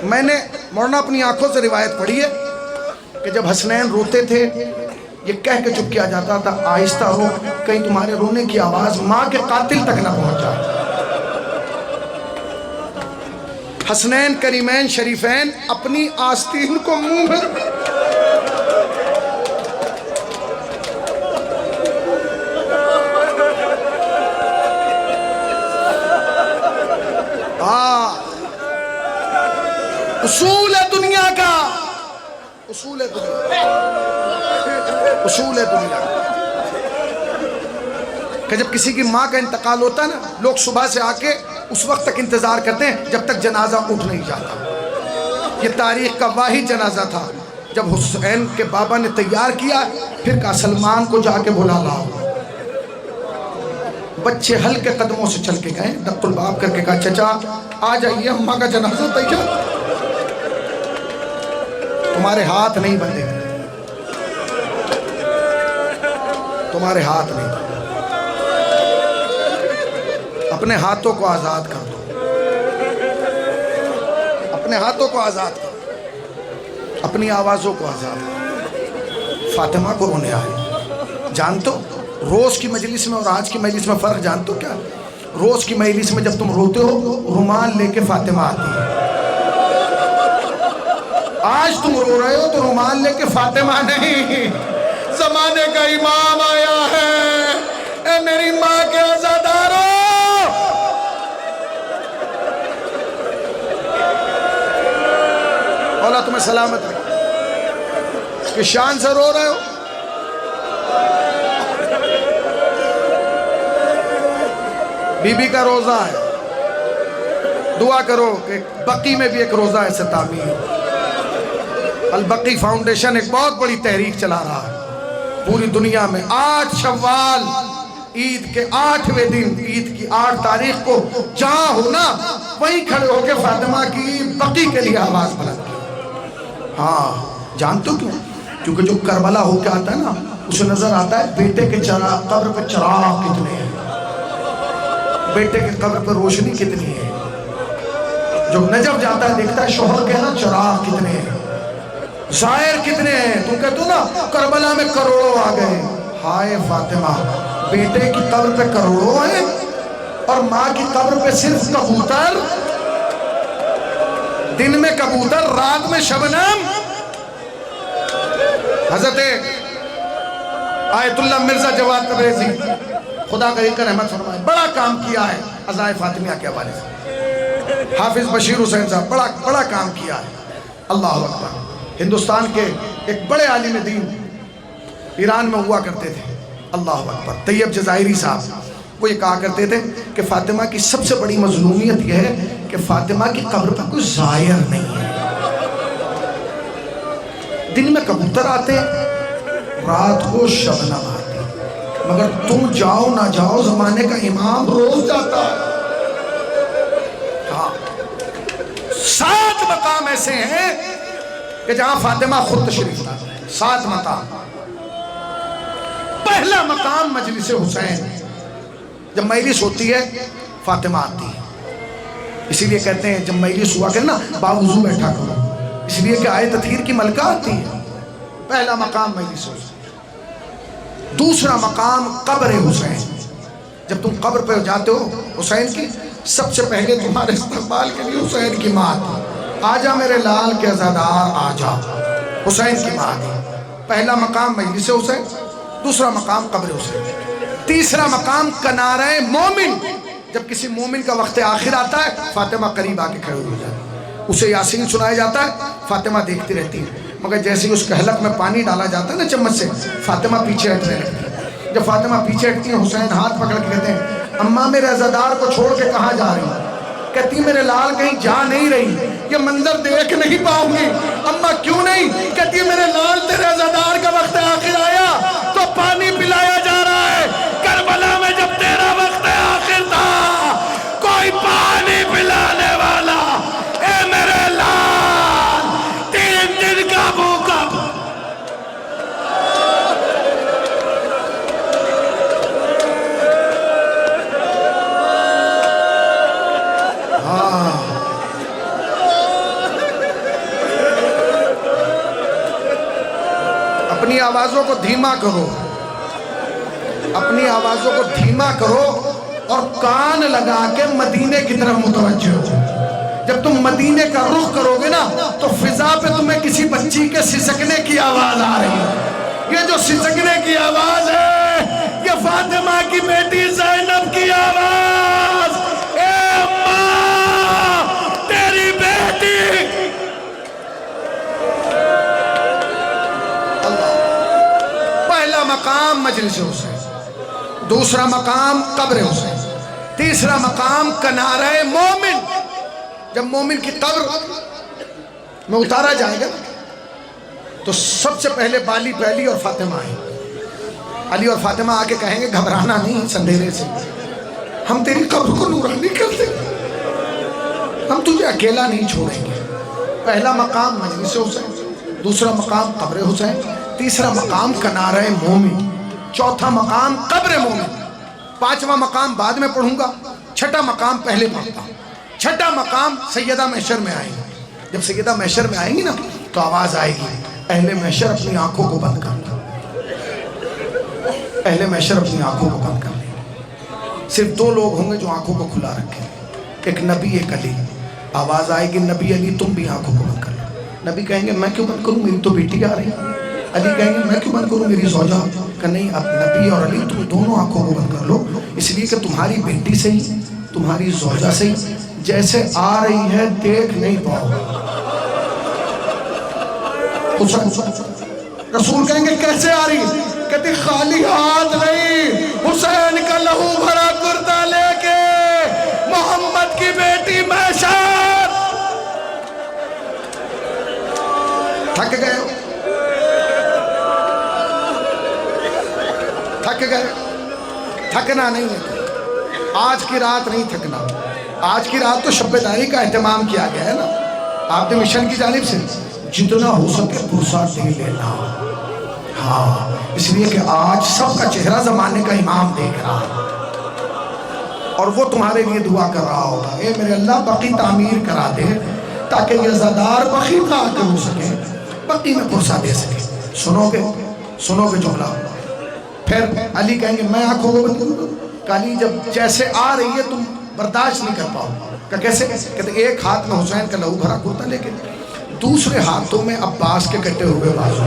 میں نے مولانا اپنی آنکھوں سے روایت پڑھی ہے کہ جب حسنین روتے تھے یہ کہہ کے چپ کیا جاتا تھا آہستہ رو، کہیں تمہارے رونے کی آواز ماں کے قاتل تک نہ پہنچ جائے. حسنین کریمین شریفین اپنی آستین کو منہ میں اصول ہے دنیا کا، اصول ہے دنیا، اصول ہے دنیا کہ جب کسی کی ماں کا انتقال ہوتا ہے نا، لوگ صبح سے آ کے اس وقت تک انتظار کرتے ہیں جب تک جنازہ اٹھ نہیں جاتا. یہ تاریخ کا واحد جنازہ تھا. جب حسین کے بابا نے تیار کیا، پھر کہا سلمان کو جا کے بلا لاؤ. بچے ہلکے قدموں سے چل کے گئے، دق الباب کر کے کہا چچا آ جائیے، اماں کا جنازہ تیار. تمہارے ہاتھ نہیں بندھے، تمہارے ہاتھ نہیں، اپنے ہاتھوں کو آزاد کر دو، اپنے ہاتھوں کو آزاد کر، اپنی آوازوں کو آزاد کر. فاطمہ کو رونے آئے. جانتو روز کی مجلس میں اور آج کی مجلس میں فرق جانتو کیا؟ روز کی مجلس میں جب تم روتے ہو رومال لے کے فاطمہ آتی ہے، آج تم رو رہے ہو تو رومال لے کے فاطمہ نہیں، زمانے کا امام آیا ہے۔ اے میری ماں کے عزادارو، مولا تمہیں سلامت رکھے۔ اس کی شان سے رو رہے ہو۔ بی بی کا روزہ ہے، دعا کرو کہ بقی میں بھی ایک روزہ ایسے تعمیر۔ البقی فاؤنڈیشن ایک بہت بڑی تحریک چلا رہا ہے پوری دنیا میں۔ 8 شوال عید کے 8ویں دن، عید کی 8 تاریخ کو جہاں ہونا وہیں کھڑے ہو کے فاطمہ کی بقی کے لیے آواز بلند کی۔ ہاں جانتے ہو کیوں؟ کیونکہ جو کربلا ہو کے آتا ہے نا، اسے نظر آتا ہے بیٹے کے قبر پہ چراغ کتنے ہیں، بیٹے کے قبر پہ روشنی کتنی ہے۔ جب نجف جاتا ہے دیکھتا ہے شوہر کے نا چراغ کتنے ہیں، زائر کتنے ہیں۔ تم کہتے ہو نا کربلا میں کروڑوں آ گئے۔ ہائے فاطمہ، بیٹے کی قبر پہ کروڑوں ہیں اور ماں کی قبر پہ صرف کبوتر، دن میں کبوتر، رات میں شبنم۔ حضرت آیت اللہ مرزا جواد تبریزی خدا کا رحمت فرمائے، بڑا کام کیا ہے عزائے فاطمیہ کے حوالے سے۔ حافظ بشیر حسین صاحب بڑا کام کیا ہے۔ اللہ اکبر۔ ہندوستان کے ایک بڑے عالم دین ایران میں ہوا کرتے تھے، اللہ اکبر، طیب جزائری صاحب، وہ یہ کہا کرتے تھے کہ فاطمہ کی سب سے بڑی مظلومیت یہ ہے کہ فاطمہ کی قبر پر کوئی زائر نہیں ہے۔ دن میں کبوتر آتے، رات کو شبنم آتی، مگر تم جاؤ نہ جاؤ زمانے کا امام روز جاتا ہے۔ ہاں 7 مقام ایسے ہیں کہ جہاں فاطمہ خود تشریف لاتی ہے۔ 7 مقام۔ پہلا مقام مجلس حسین، جب مجلس ہوتی ہے فاطمہ آتی ہے۔ اسی لیے کہتے ہیں جب مجلس ہوا کرے نا باوضو بیٹھا کرو، اس لیے کہ آئے تطہیر کی ملکہ آتی ہے۔ پہلا مقام مجلس حسین۔ دوسرا مقام قبر حسین، جب تم قبر پہ جاتے ہو حسین کی، سب سے پہلے تمہارے استقبال کے لیے حسین کی ماں تھی، آجا میرے لال کے عزادار آجا، حسین کی ماں تھی۔ پہلا مقام مجلس حسین، دوسرا مقام قبر حسین، تیسرا مقام کنارہ مومن، جب کسی مومن کا وقت آخر آتا ہے فاطمہ قریب آ کے کھڑے ہو جاتی ہے، اسے یاسین سنایا جاتا ہے، فاطمہ دیکھتی رہتی ہے، مگر جیسے ہی اس کے حلق میں پانی ڈالا جاتا ہے نا چمچ سے، فاطمہ پیچھے ہٹنے لگتی ہے۔ جب فاطمہ پیچھے ہٹتی ہے حسین ہاتھ پکڑ کے کہتے ہیں اماں میرے عزادار کو چھوڑ کے کہاں جا رہی ہیں؟ کہتی میرے لال کہیں جا نہیں رہی، یہ منظر دیکھ نہیں پاؤں گی۔ اماں کیوں نہیں؟ کہتی میرے لال تیرے عزادار کا وقت آخر آیا تو پانی پلایا جا رہا ہے، کربلا میں جب تیرا وقت آخر تھا کوئی پانی پلانے والا، اے میرے لال 3 دن کا بھوکا۔ اپنی آوازوں کو دھیما کرو، اپنی آوازوں کو دھیما کرو اور کان لگا کے مدینے کی طرف متوجہ ہو۔ جب تم مدینے کا رخ کرو گے نا تو فضا پہ تمہیں کسی بچی کے سسکنے کی آواز آ رہی ہے۔ یہ جو سسکنے کی آواز ہے یہ فاطمہ کی بیٹی زینب کی آواز۔ اے ماں تیری بیٹی مقام مجلس حسین، دوسرا مقام قبر حسین، تیسرا مقام کنارہ مومن، جب مومن کی قبر میں اتارا جائے گا تو سب سے پہلے بالی پہ علی اور فاطمہ آئیں۔ علی اور فاطمہ آ کے کہیں گے گھبرانا نہیں، اندھیرے سے ہم تیری قبر کو نورانی کر دیں گے، ہم تجھے اکیلا نہیں چھوڑیں گے۔ پہلا مقام مجلس حسین، دوسرا مقام قبر حسین، تیسرا مقام کنارہ مومن، چوتھا مقام قبر مومن، پانچواں مقام بعد میں پڑھوں گا، چھٹا مقام پہلے پڑھتا ہوں۔ چھٹا مقام سیدہ محشر میں آئیں گی۔ جب سیدہ محشر میں آئیں گی نا تو آواز آئے گی اہل محشر اپنی آنکھوں کو بند کر لیں، اہل محشر اپنی آنکھوں کو بند کر لیں۔ صرف 2 لوگ ہوں گے جو آنکھوں کو کھلا رکھیں، ایک نبی ایک علی۔ آواز آئے گی نبی علی تم بھی آنکھوں کو بند کر لیں۔ نبی کہیں گے میں کیوں بند کروں، میری تو بیٹی آ رہی ہے. علی کہیں گے میں کیوں بند کروں، میری زوجہ. کہ نہیں، اب نبی اور علی تم دونوں آنکھوں کو بند کر لو، اس لیے کہ تمہاری بیٹی سے ہی تمہاری زوجہ سے ہی جیسے آ رہی ہے دیکھ نہیں پاؤ. رسول کہیں گے کیسے آ رہی ہے؟ کہتے خالی ہاتھ نہیں، حسین کا لہو بھرا کرتا لے کے محمد کی بیٹی میشر. تھک گئے، تھک گئے. تھکنا نہیں ہے، آج کی رات نہیں تھکنا. آج کی رات تو شب داری کا اہتمام کیا گیا ہے نا آپ نے مشن کی جانب سے. جتنا ہو سکے فرصت دے لینا. ہاں، اس لیے کہ آج سب کا چہرہ زمانے کا امام دیکھ رہا اور وہ تمہارے لیے دعا کر رہا ہوگا، اے میرے اللہ بقی تعمیر کرا دے تاکہ یہ زادار بقی کا آکر ہو سکے، بقی میں فرصت دے سکے. سنو گے جملہ. پھر علی کہیں گے میں آنکھوں کو بند کروں. علی جب جیسے آ رہی ہے تم برداشت نہیں کر پاؤ. کہ کیسے؟ کہتے ایک ہاتھ میں حسین کا لہو بھرا کرتا لے کے، دوسرے ہاتھوں میں عباس کے کٹے ہوئے بازو.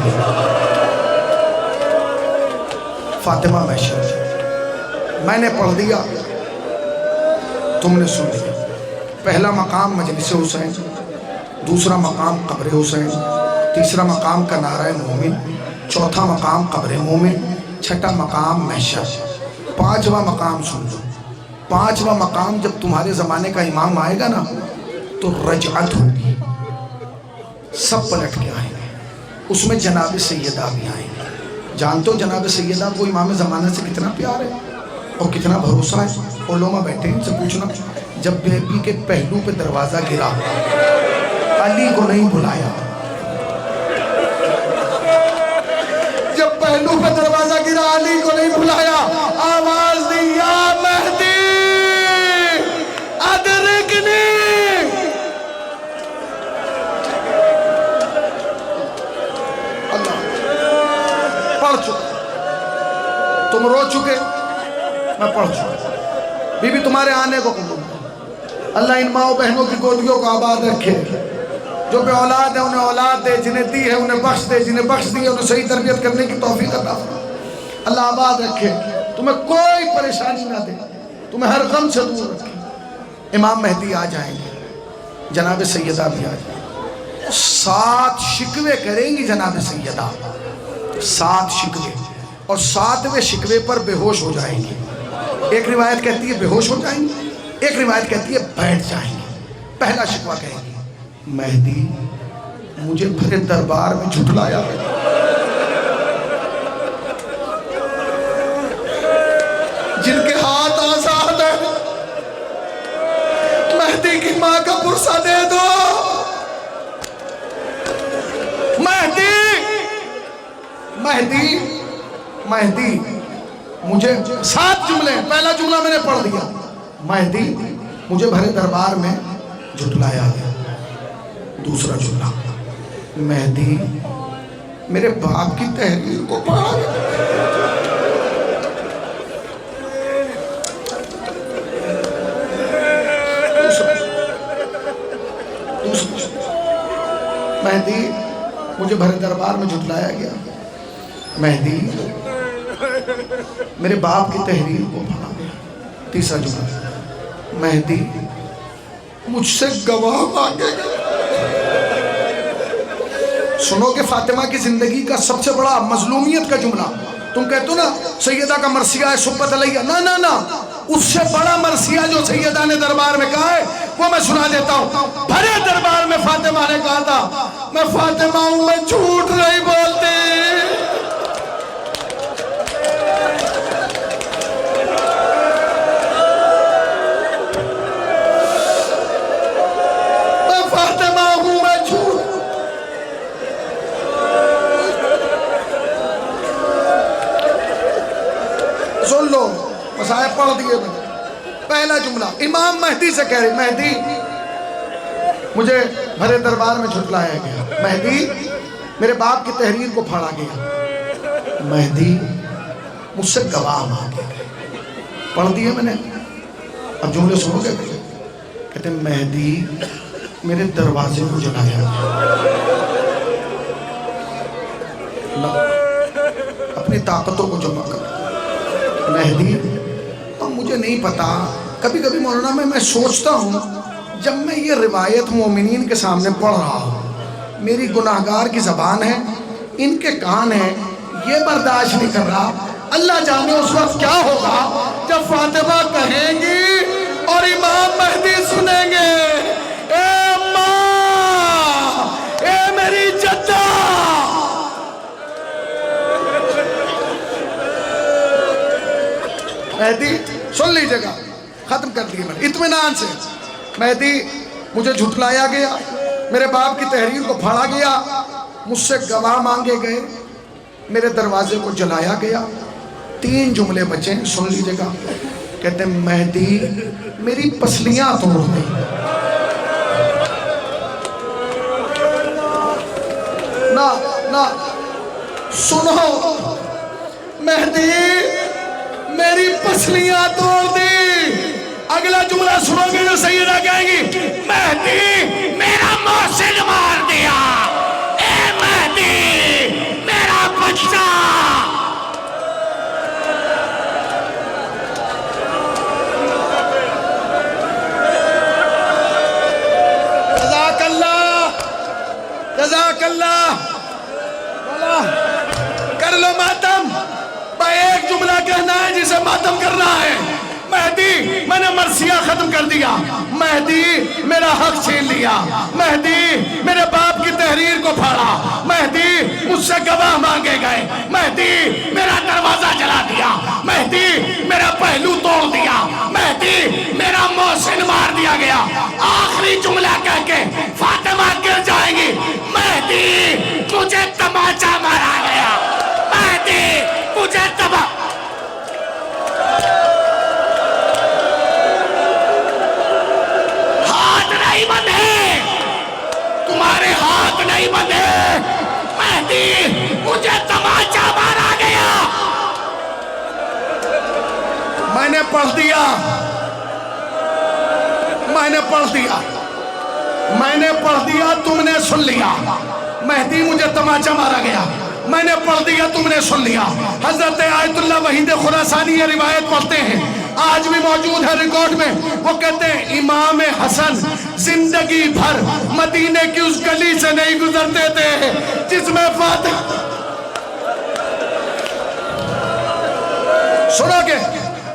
فاطمہ میشر میں نے پڑھ دیا، تم نے سن لیا. پہلا مقام مجلس حسین، دوسرا مقام قبر حسین، تیسرا مقام کا نعرہ مومن، چوتھا مقام قبر مومن، چھٹا مقام محشر، پانچواں مقام سن لو. پانچواں مقام جب تمہارے زمانے کا امام آئے گا نا تو رجعت ہوگی، سب پلٹ کے آئیں گے. اس میں جناب سیدہ بھی آئیں گے. جانتے ہو جناب سیدہ کو امام زمانہ سے کتنا پیار ہے اور کتنا بھروسہ ہے. علماء بیٹھے ان سے پوچھنا، جب بیبی کے پہلو پہ دروازہ گرا علی کو نہیں بلایا؟ جب پہلو پہ دروازہ گرا علی کو نہیں بلایا، آواز دی یا مہدی ادرکنی. اللہ پڑھ چکے، تم رو چکے، میں پڑھ چکا. بی بی تمہارے آنے کو قبول. اللہ ان ماں و بہنوں کی گودیوں کو آباد رکھے. جو بے اولاد ہے انہیں اولاد دے، جنہیں دی ہے انہیں بخش دے، جنہیں بخش دی ہے انہیں صحیح تربیت کرنے کی توفیق عطا فرمائے. اللہ آباد رکھے، تمہیں کوئی پریشانی نہ دے، تمہیں ہر غم سے دور رکھے. امام مہدی آ جائیں گے، جناب سیدہ بھی آ جائیں گے. 7 شکوے کریں گی جناب سیدہ، 7 شکوے، اور 7ویں شکوے پر بے ہوش ہو جائیں گے. ایک روایت کہتی ہے بے ہوش ہو جائیں گے، ایک روایت کہتی ہے بیٹھ جائیں گے. پہلا شکوہ کہیں گے مہدی مجھے بھرے دربار میں جھٹلایا، جن کے ہاتھ آزاد ہیں مہدی کی ماں کا پرسہ دے دو. مہدی مجھے 7 جملے، پہلا جملہ میں نے پڑھ دیا، مہدی مجھے بھرے دربار میں جھٹلایا گیا. دوسرا جملہ، مہدی میرے باپ کی تحریر کو پڑھا گیا. مہدی مجھے بھرے دربار میں جھٹلایا گیا. مہدی میرے باپ کی تحریر کو پڑھا گیا. تیسرا جملہ، مہدی مجھ سے گواہ مانگے گا. سنو کہ فاطمہ کی زندگی کا سب سے بڑا مظلومیت کا جملہ. تم کہتے ہو نا سیدہ کا مرثیہ ہے سبت علیہ، نا اس سے بڑا مرثیہ جو سیدہ نے دربار میں کہا ہے وہ میں سنا دیتا ہوں. بھرے دربار میں فاطمہ نے کہا تھا میں فاطمہ ہوں، میں جھوٹ نہیں بولتی. میں فاطمہ ہوں، میں جھوٹ. سن لو مسائل پڑھ دیے میں. پہلا جملہ امام مہدی سے کہہ رہی، مہدی مجھے بھرے دربار میں جھٹلایا گیا، مہدی میرے باپ کی تحریر کو پھاڑا گیا، مہدی مجھ سے گواہ مانگے گئے. پڑھ دیے میں نے. اب جملے سنو گے. کہتے ہیں مہدی میرے دروازے کو جلایا گیا. نہ، اپنی طاقتوں کو جمع کر مہدی۔ تو مجھے نہیں پتا، کبھی کبھی مولانا میں سوچتا ہوں جب میں یہ روایت مومنین کے سامنے پڑھ رہا ہوں، میری گناہگار کی زبان ہے، ان کے کان ہیں، یہ برداشت نہیں کر رہا، اللہ جانے اس وقت کیا ہوگا جب فاطمہ کہیں گی اور امام مہدی سنیں گے، اے ماں، اے میری جدہ۔ مہدی سن لیجئے گا، ختم کر دیے میں اطمینان سے۔ مہدی مجھے جھٹلایا گیا، میرے باپ کی تحریر کو پھاڑا گیا، مجھ سے گواہ مانگے گئے، میرے دروازے کو جلایا گیا۔ 3 جملے بچے، سن لیجئے گا۔ کہتے ہیں مہدی میری پسلیاں توڑ دی، نہ سنو، مہدی میری پسلیاں توڑ دی۔ اگلا جملہ سنو گے جو سیدہ کہیں گی، مہدی میرا محسن مار دیا، اے مہدی میرا بچہ۔ جزاک اللہ، جزاک اللہ، کر لو ماتم۔ بھائی ایک جملہ کہنا ہے جسے ماتم کرنا ہے۔ مہدی میں نے مرثیہ ختم کر دیا، مہدی میرا حق چھین لیا، مہدی میرے باپ کی تحریر کو پھاڑا، مہدی مجھ سے گواہ مانگے گئے، مہدی میرا دروازہ جلا دیا، مہدی میرا پہلو توڑ دیا، مہدی میرا محسن مار دیا گیا۔ آخری جملہ کہہ کے فاطمہ گر جائیں گی، مہدی مجھے تماچا مارا گیا، مہدی مجھے ہاتھ نہیں بندھے، تمہارے ہاتھ نہیں بندھے، مہدی مجھے تماچا مارا گیا۔ میں نے پڑھ دیا، میں نے پڑھ دیا، میں نے پڑھ دیا، تم نے سن لیا۔ مہدی مجھے تماچا مارا گیا، میں نے پڑھ دیا، تم نے سن لیا۔ حضرت آیت اللہ وحید خراسانی یہ روایت پڑھتے ہیں، آج بھی موجود ہے ریکارڈ میں۔ وہ کہتے ہیں امام حسن زندگی بھر مدینے کی اس گلی سے نہیں گزرتے تھے جس میں فاتح۔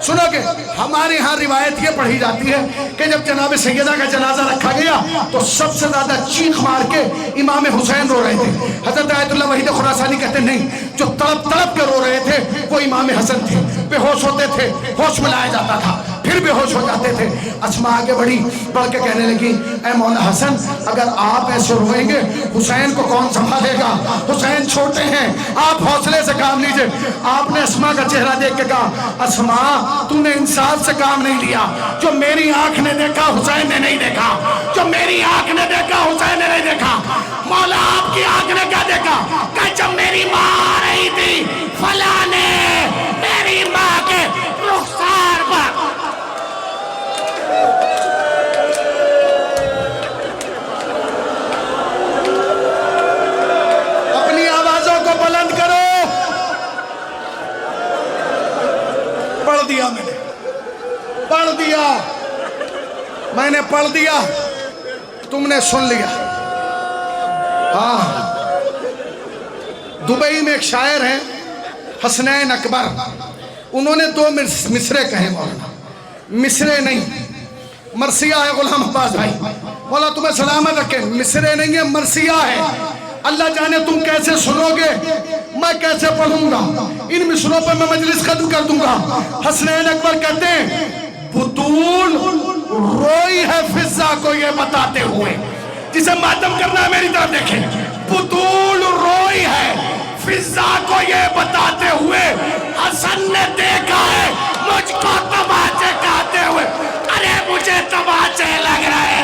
سنو گے ہمارے ہاں روایت یہ پڑھی جاتی ہے کہ جب جناب سیدہ کا جنازہ رکھا گیا تو سب سے زیادہ چیخ مار کے امام حسین رو رہے تھے۔ حضرت آیت اللہ وحید خراسانی کہتے ہیں نہیں، جو تڑپ تڑپ کے رو رہے تھے وہ امام حسن تھے۔ بے ہوش ہوتے تھے، ہوش میں لایا جاتا تھا، پھر بے ہوش ہو جاتے تھے۔ اسما آگے بڑھی، بڑھ کے کہنے لگی، اے مولا حسن اگر آپ ایسے روئیں گے حسین کو کون سنبھالے گا؟ حسین چھوٹے ہیں، آپ حوصلے سے کام لیجئے۔ آپ نے اسما کا چہرہ دیکھ کے کہا، اسما تو نے انصاف سے کام نہیں لیا، جو میری آنکھ نے دیکھا حسین نے نہیں دیکھا، جو میری آنکھ نے دیکھا حسین نے نہیں دیکھا۔ مولا آپ کی آنکھ نے کیا دیکھا؟ کہ جب میری ماں آ رہی تھی فلاں نے میری ماں کے رخسار پر اپنی آوازوں کو بلند کرو۔ پڑھ دیا، میں نے پڑھ دیا، میں نے پڑھ دیا، تم نے سن لیا۔ ہاں، دبئی میں ایک شاعر ہیں حسنین اکبر، انہوں نے 2 مصرے کہے مولانا، مصرے نہیں، مرثیہ ہے غلام عباس بھائی، مولا تمہیں سلامت رکھے، مصرے نہیں ہے مرثیہ ہے۔ اللہ جانے تم کیسے سنو گے، میں کیسے پڑھوں گا، ان مصروں پر میں مجلس ختم کر دوں گا۔ حسنین اکبر کہتے ہیں بطول روئی ہے فضا کو یہ بتاتے ہوئے، جسے ماتم کرنا ہے میری طرف دیکھیں، بطول روئی ہے فضا کو یہ بتاتے ہوئے، حسن نے دیکھا ہے مجھ کو تماچے کہتے ہوئے، ارے مجھے تماچے لگ رہے